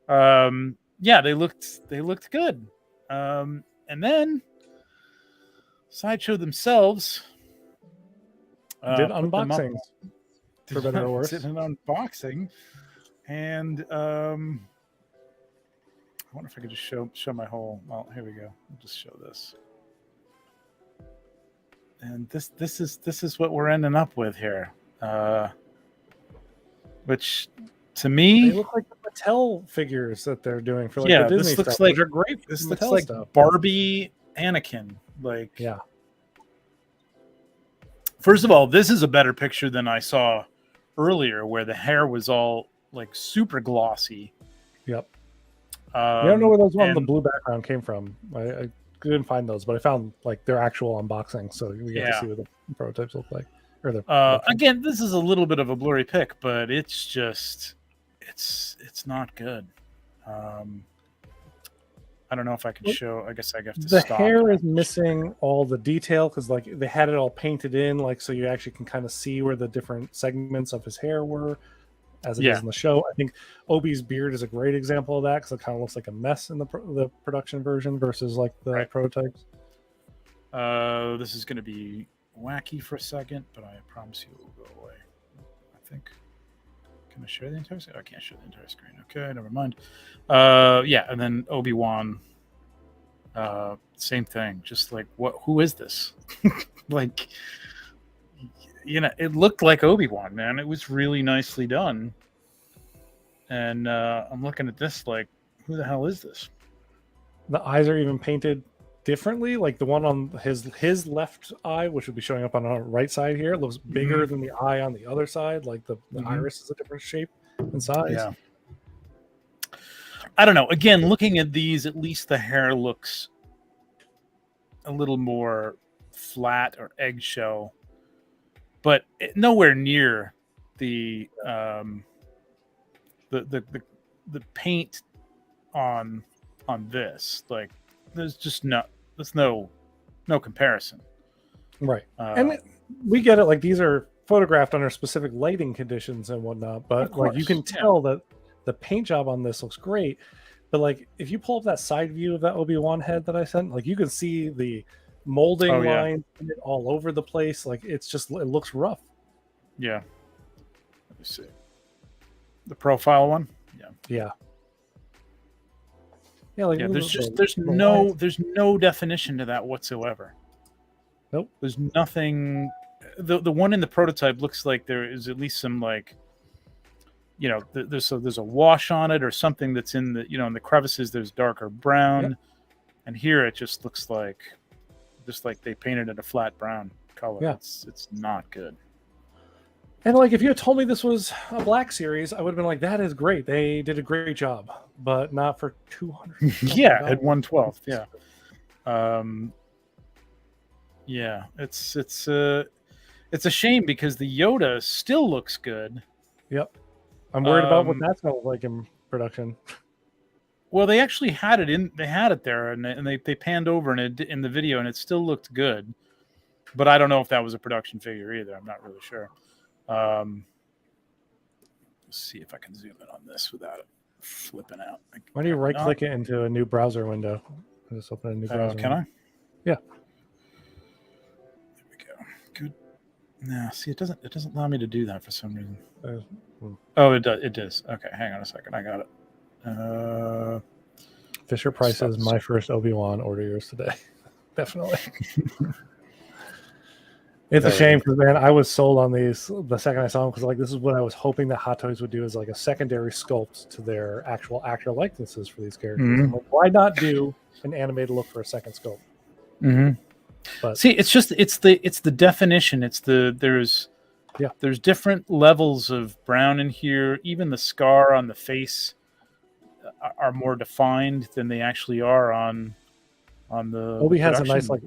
Yeah, they looked good. And then Sideshow themselves did unboxings for better or worse. Did an unboxing, and I wonder if I could just show my whole. Well, here we go. I'll just show this. And this is what we're ending up with here, which. To me, they look like the Mattel figures that they're doing for the Disney this looks stuff. like They're great. This looks like stuff. Barbie Anakin. Like yeah, First of all, this is a better picture than I saw earlier, where the hair was all like super glossy. Yep. I don't know where those ones on the and- blue background came from. I couldn't find those, but I found like their actual unboxing, so we get to see what the prototypes look like. Or the again, this is a little bit of a blurry pic, but it's just it's not good. I don't know if I can show. I guess I have to the stop. hair is missing all the detail because like they had it all painted in, like so you actually can kind of see where the different segments of his hair were as it is in the show. I think Obi's beard is a great example of that because it kind of looks like a mess in the production version versus like the prototypes. This is going to be wacky for a second, but I promise you it will go away. I think. Can I share the entire screen? I can't share the entire screen. Okay, never mind. And then Obi-Wan. Same thing. Just like, who is this? Like, it looked like Obi-Wan, man. It was really nicely done. And I'm looking at this like, who the hell is this? The eyes are even painted differently. Like the one on his left eye, which would be showing up on our right side here, looks bigger than the eye on the other side. Like the iris is a different shape and size. Yeah. I don't know. Again, looking at these, at least the hair looks a little more flat or eggshell, but nowhere near the paint on this. Like, there's no comparison. Right. And we get it. Like, these are photographed under specific lighting conditions and whatnot, but like you can tell that the paint job on this looks great. But like, if you pull up that side view of that Obi-Wan head that I sent, like you can see the molding lines all over the place. Like it looks rough. Yeah. Let me see. The profile one. Yeah. Like there's no definition to that whatsoever. Nope. There's nothing. The one in the prototype looks like there is at least some like, there's a wash on it or something that's in the in the crevices. There's darker brown, and here it just looks like they painted it a flat brown color. Yeah. It's not good. And like, if you had told me this was a black series, I would have been like, that is great. They did a great job, but not for 200. Yeah, at 1/12. Yeah. Yeah, it's a shame because the Yoda still looks good. Yep. I'm worried about what that's going to look like in production. Well, they actually had it there, and they panned over in the video, and it still looked good. But I don't know if that was a production figure either. I'm not really sure. Let's see if I can zoom in on this without it flipping out. Why do you right-click it into a new browser window? Just open a new browser. Can I? Yeah. There we go. Good. No, see, it doesn't allow me to do that for some reason. Oh, it does. It does. Okay, hang on a second. I got it. Fisher Price is my first Obi-Wan. Order yours today. Definitely. It's a shame because, man, I was sold on these the second I saw them because, like, this is what I was hoping that Hot Toys would do is like a secondary sculpt to their actual actor likenesses for these characters. Mm-hmm. Like, why not do an animated look for a second sculpt? Mm-hmm. But see, it's the definition. There's different levels of brown in here. Even the scar on the face are more defined than they actually are on the. Obi has a nice like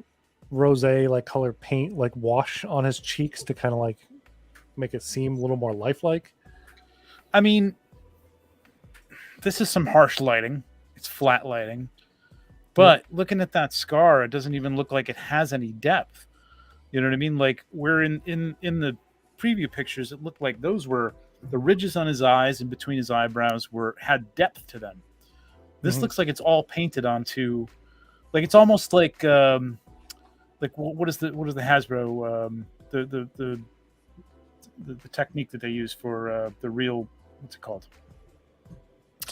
rosé like color paint like wash on his cheeks to kind of like make it seem a little more lifelike. I mean, this is some harsh lighting. It's flat lighting. But looking at that scar, it doesn't even look like it has any depth. You know what I mean? Like, we're in the preview pictures, it looked like those were the ridges on his eyes and between his eyebrows had depth to them. This looks like it's all painted onto, like, it's almost like what is the Hasbro the technique that they use for the real, what's it called?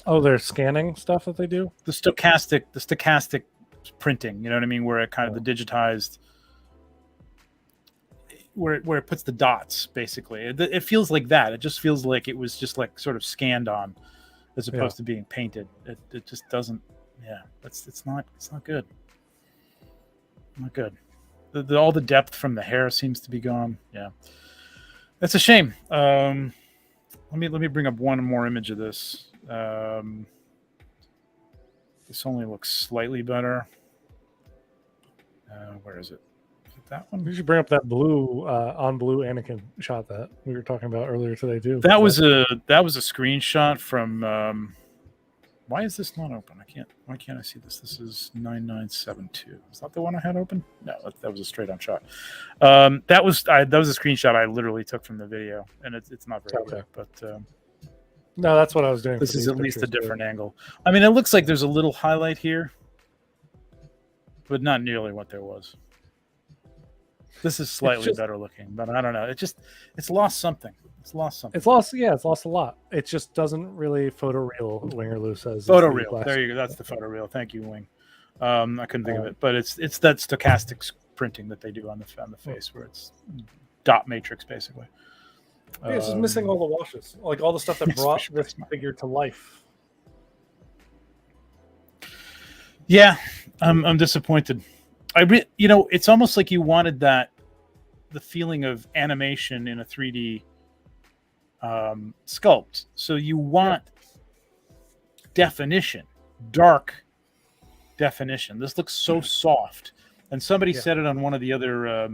Oh, they're scanning stuff that they do? The stochastic printing, you know what I mean? Where it kind of the digitized, where it puts the dots, basically. It feels like that. It just feels like it was just like sort of scanned on as opposed to being painted. It just doesn't, it's not good. Not good. all the depth from the hair seems to be gone. Yeah, that's a shame. Let me bring up one more image of this. This only looks slightly better. Where is it? Is it that one? You should bring up that blue on blue Anakin shot that we were talking about earlier today too. That was a screenshot from. Why is this not open? Why can't I see this? This is 9972. Is that the one I had open? No, that was a straight on shot. That was a screenshot I literally took from the video, and it's not very good. But no, that's what I was doing. This is at least a different angle. I mean, it looks like there's a little highlight here, but not nearly what there was. This is slightly better looking, but I don't know. It's lost something. It's lost something. It's lost a lot. It just doesn't really photoreal. Wingerloo says photoreal. There you go. That's the photoreal. Thank you, Wing. I couldn't think of it, but it's that stochastic printing that they do on the face, where it's dot matrix basically. Yeah, it's just missing all the washes, like all the stuff that brought this figure to life. Yeah, I'm disappointed. It's almost like you wanted the feeling of animation in a 3D sculpt. So you want definition, dark definition. This looks so soft. And somebody said it on one of the other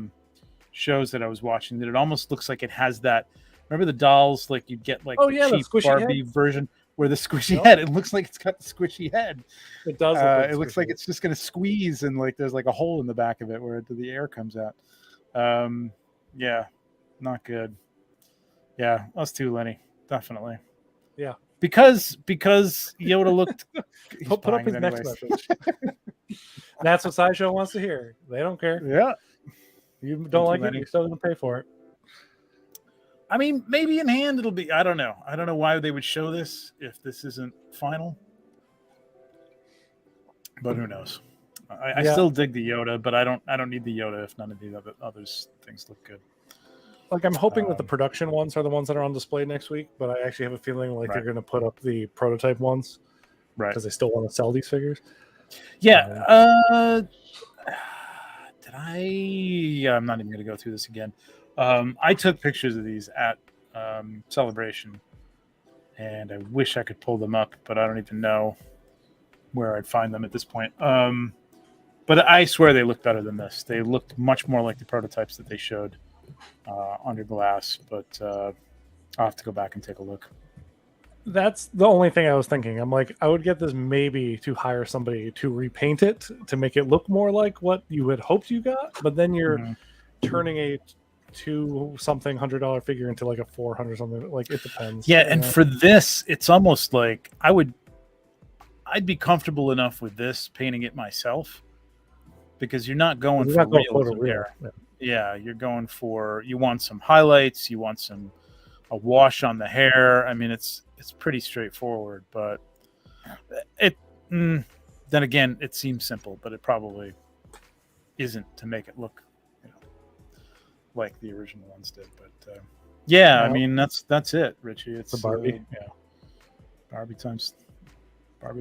shows that I was watching, that it almost looks like it has that. Remember the dolls, like you'd get like the cheap Barbie version where the squishy head. It looks like it's got the squishy head. It does. It looks like it's just going to squeeze, and like there's like a hole in the back of it where the air comes out. Yeah, not good. Yeah, us too, Lenny. Definitely. Yeah. Because Yoda looked. Put up his next message. That's what Sideshow wants to hear. They don't care. Yeah. You don't like it, you're still going to pay for it. I mean, maybe in hand it'll be. I don't know. I don't know why they would show this if this isn't final. But who knows? I still dig the Yoda, but I don't need the Yoda if none of the others things look good. Like, I'm hoping that the production ones are the ones that are on display next week, but I actually have a feeling like they're going to put up the prototype ones, right? Because they still want to sell these figures. Yeah. Did I? Yeah, I'm not even going to go through this again. I took pictures of these at Celebration, and I wish I could pull them up, but I don't even know where I'd find them at this point. But I swear they look better than this. They looked much more like the prototypes that they showed under glass, but I'll have to go back and take a look. That's the only thing I was thinking. I'm like, I would get this maybe to hire somebody to repaint it to make it look more like what you had hoped you got, but then you're turning a $200 figure into like a $400 something. Like, it depends. Yeah, and for this, it's almost like I'd be comfortable enough with this painting it myself, because you're not going for realism there. Yeah, you're going for, you want some highlights, you want a wash on the hair. I mean, it's pretty straightforward, but then again, it seems simple, but it probably isn't to make it look like the original ones did. But I mean, that's it, Richie. It's the Barbie. Barbie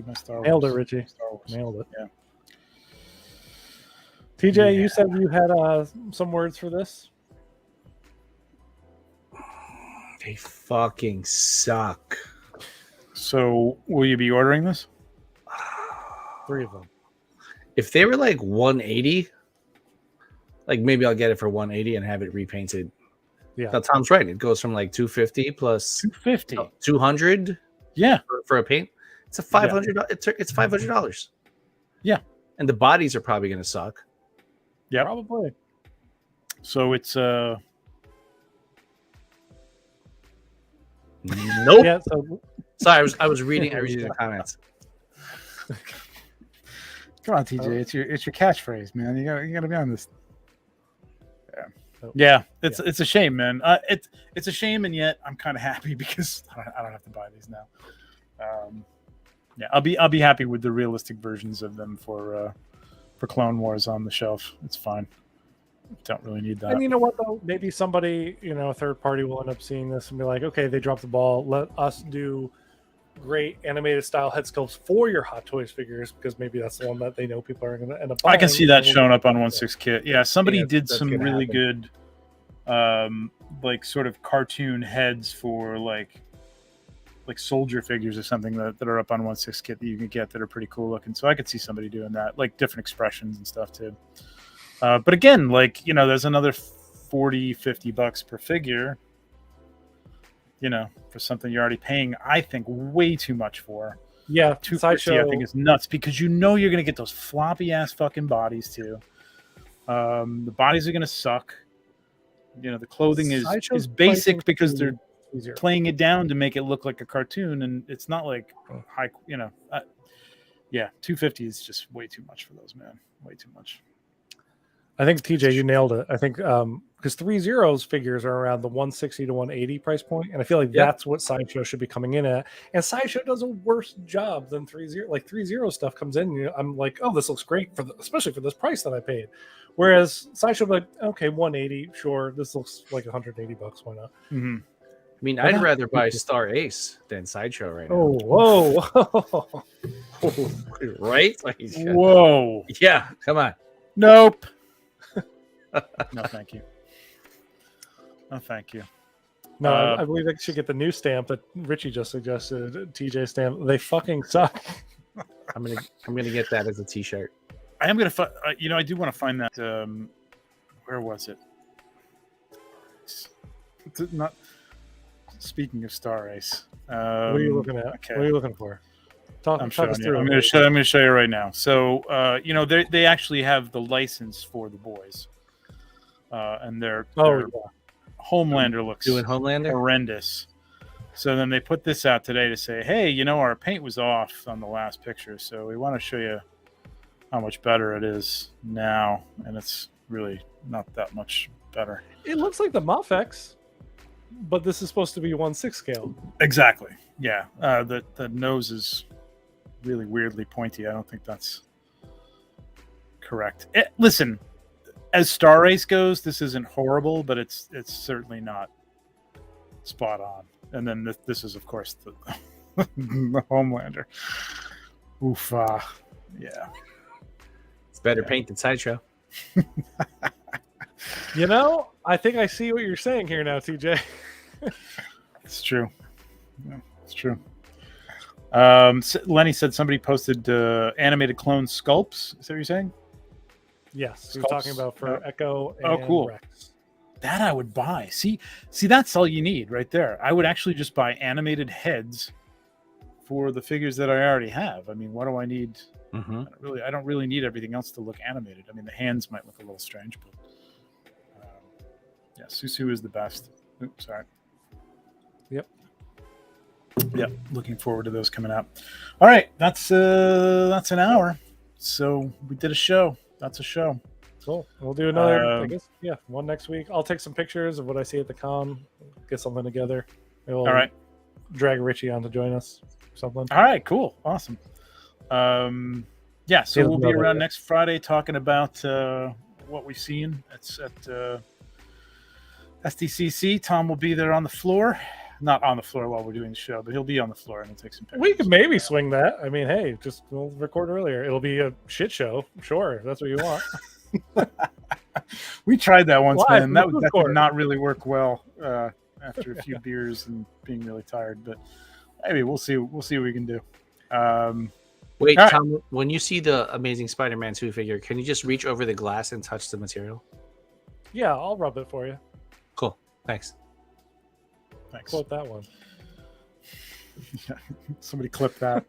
by Star Wars. Nailed it, Richie. Star Wars. Nailed it. Yeah. TJ, you said you had some words for this. They fucking suck. So, will you be ordering this? 3 of them. If they were like 180, like maybe I'll get it for 180 and have it repainted. Yeah, that sounds right. It goes from like 250 plus 250, 200. Yeah, for a paint. It's a $500. Yeah. It's $500. Yeah, and the bodies are probably going to suck. Yeah, probably. So it's Nope. Yeah, so sorry, I was reading the comments. Come on, TJ. It's your catchphrase, man. You gotta be on this. Yeah. It's a shame, man. It's a shame, and yet I'm kind of happy because I don't have to buy these now. I'll be happy with the realistic versions of them for Clone Wars on the shelf. It's fine. Don't really need that. And you know what, though? Maybe somebody, a third party will end up seeing this and be like, okay, they dropped the ball. Let us do great animated style head sculpts for your Hot Toys figures, because maybe that's the one that they know people are going to end up buying. I can see that showing up on 1/6 kit. Yeah, somebody did that's some gonna really happen. good, like sort of cartoon heads for like soldier figures or something that are up on 1/6 kit that you can get that are pretty cool looking. So I could see somebody doing that, like different expressions and stuff too. But again, like, you know, there's another $40-$50 per figure, you know, for something you're already paying, I think, way too much for. Yeah, $250 Sideshow, I think is nuts, because you know you're gonna get those floppy ass fucking bodies too. The bodies are gonna suck. You know, the clothing is Sideshow's basic pricing because they're easier. playing it down to make it look like a cartoon, and it's not like high, you know. Yeah, $250 is just way too much for those, man. Way too much. I think TJ, you nailed it. I think because 3-0's figures are around the 160 to 180 price point, and I feel like that's what Sideshow should be coming in at. And Sideshow does a worse job than 3-0. Like 3-0 stuff comes in, and I'm like, oh, this looks great for especially for this price that I paid. Whereas Sideshow, like, okay, 180, sure, this looks like $180. Why not? Mm-hmm. I mean, I'd rather buy Star Ace than Sideshow right now. Oh, whoa. Right? Like, Whoa. yeah, come on. Nope. No, thank you. No, thank you. No, I believe I should get the new stamp that Richie just suggested. TJ stamp. They fucking suck. I'm gonna get that as a T-shirt. I am gonna you know, I do want to find that. Where was it? It's not. Speaking of Star Ace, what are you looking at? Okay. What are you looking for? Talk us through. I'm going to show you right now. So, you know, they actually have the license for the boys, and their Homelander looks doing Homelander horrendous. So then they put this out today to say, hey, you know, our paint was off on the last picture, so we want to show you how much better it is now, and it's really not that much better. It looks like the Mafix, but this is supposed to be 1/6 scale. Exactly. Yeah. The nose is really weirdly pointy. I don't think that's correct. Listen, as Star Race goes, this isn't horrible, but it's certainly not spot on. And then this is, of course, the, the Homelander. Oof. Yeah. It's better paint than Sideshow. You know, I think I see what you're saying here now, TJ. It's true. Yeah, it's true. Lenny said somebody posted animated clone Sculpts. Is that what you're saying? Yes, we're talking about for Echo and cool. Rex. That I would buy. See, that's all you need right there. I would actually just buy animated heads for the figures that I already have. I mean, what do I need? Mm-hmm. I don't really need everything else to look animated. I mean, the hands might look a little strange, but yeah, Susu is the best. Oops, sorry. Yep, looking forward to those coming out. All right, that's an hour. So we did a show. That's a show. Cool. We'll do another, I guess, one next week. I'll take some pictures of what I see at the con, get something together. All right. Drag Richie on to join us or something. All right, cool. Awesome. Yeah, so we'll be around next Friday talking about what we've seen. It's at Sdcc. Tom will be there on the floor. Not on the floor while we're doing the show, but he'll be on the floor and he'll take some pictures. We could maybe swing that. I mean, hey, we'll record earlier. It'll be a shit show. Sure, if that's what you want. We tried that once, Live man. That did not really work well after a few beers and being really tired. But maybe we'll see. We'll see what we can do. Wait, right. Tom, when you see the Amazing Spider-Man 2 figure, can you just reach over the glass and touch the material? Yeah, I'll rub it for you. Cool. Thanks. Quote that one. Yeah, somebody clip that.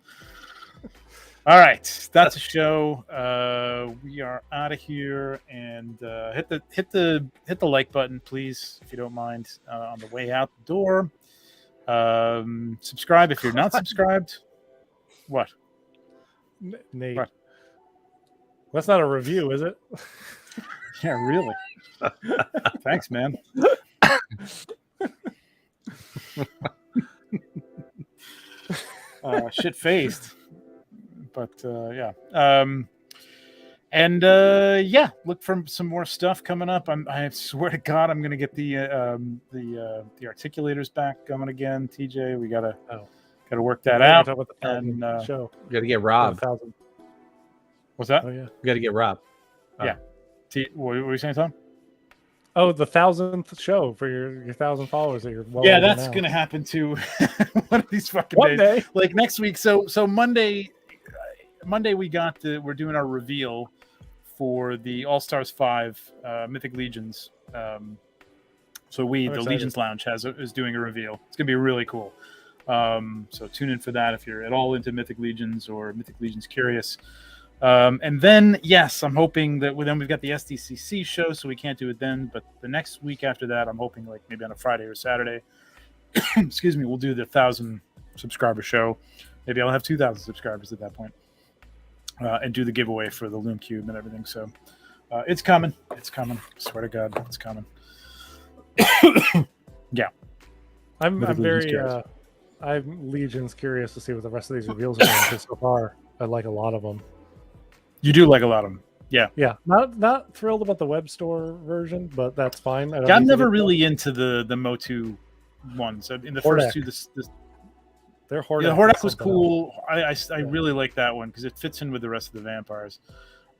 All right, that's a show. We are out of here, and hit the like button, please, if you don't mind, on the way out the door. Subscribe if you're not subscribed. What? Nate. What? That's not a review, is it? Yeah, really. Thanks, man. Shit faced, but yeah. Yeah, look for some more stuff coming up. I swear to God, I'm gonna get the articulators back going again. TJ, we gotta Got to work that Yeah, out. we're talking about the 1,000th show. You got to get Or Rob. the 1,000. What's that? Oh yeah. You got to get Rob. What were you saying, Tom? Oh, the 1,000th show for your 1,000 followers that you're well Yeah, over that's now. gonna happen too. One of these fucking One days. day. Like next week. So Monday we're doing our reveal for the All Stars 5 Mythic Legions. So the excited. Legions Lounge is doing a reveal. It's gonna be really cool. So tune in for that if you're at all into Mythic Legions or Mythic Legions curious. And then, yes, I'm hoping that then we've got the Sdcc show, so we can't do it then. But the next week after that, I'm hoping like maybe on a Friday or Saturday, excuse me, we'll do the 1,000 subscriber show. Maybe I'll have 2,000 subscribers at that point, and do the giveaway for the Loom Cube and everything. So it's coming. It's coming. I swear to God, it's coming. Yeah. I'm Mythic Legions very curious. I'm Legions curious to see what the rest of these reveals are because so far I like a lot of them. You do like a lot of them. Yeah. Yeah, not thrilled about the web store version, but that's fine. I don't I'm need to never get really into the Motu ones. In the Hordak. first two, Their the Hordak, Hordak is was something cool. I Yeah. really like that one because it fits in with the rest of the vampires.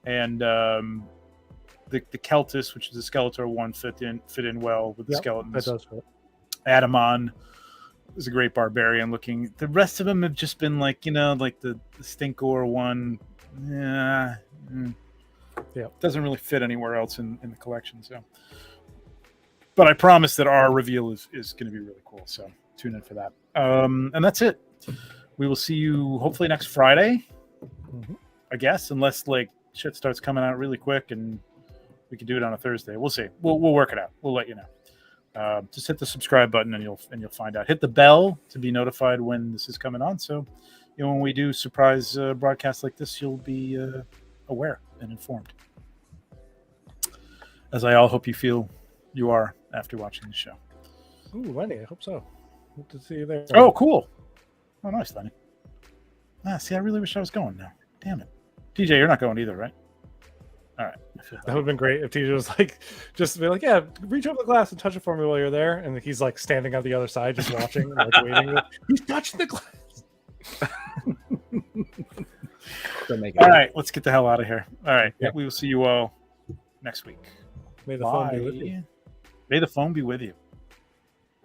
And the Keltis, which is the Skeletor one, fit in well with the Yep, skeletons. That does fit. Adamon is a great barbarian looking. The rest of them have just been like, like the Stinkor one. Yeah. Doesn't really fit anywhere else in the collection. So, but I promise that our reveal is going to be really cool. So tune in for that. And that's it. We will see you hopefully next Friday, I guess, unless like shit starts coming out really quick and we can do it on a Thursday. We'll see. We'll work it out. We'll let you know. Just hit the subscribe button and you'll find out. Hit the bell to be notified when this is coming on. So, when we do surprise broadcasts like this, you'll be aware and informed. As I all hope you are after watching the show. Ooh, Lenny, I hope so. Hope to see you there. Oh, cool. Oh, nice, Lenny. See, I really wish I was going now. Damn it. TJ, you're not going either, right? All right. That would have been great if TJ was like, just be like, yeah, reach over the glass and touch it for me while you're there. And he's like standing on the other side, just watching, and, like waiting. He's touching the glass. All right, let's get the hell out of here. All right, Yeah. we will see you all next week. May the phone be with you. May the phone be with you.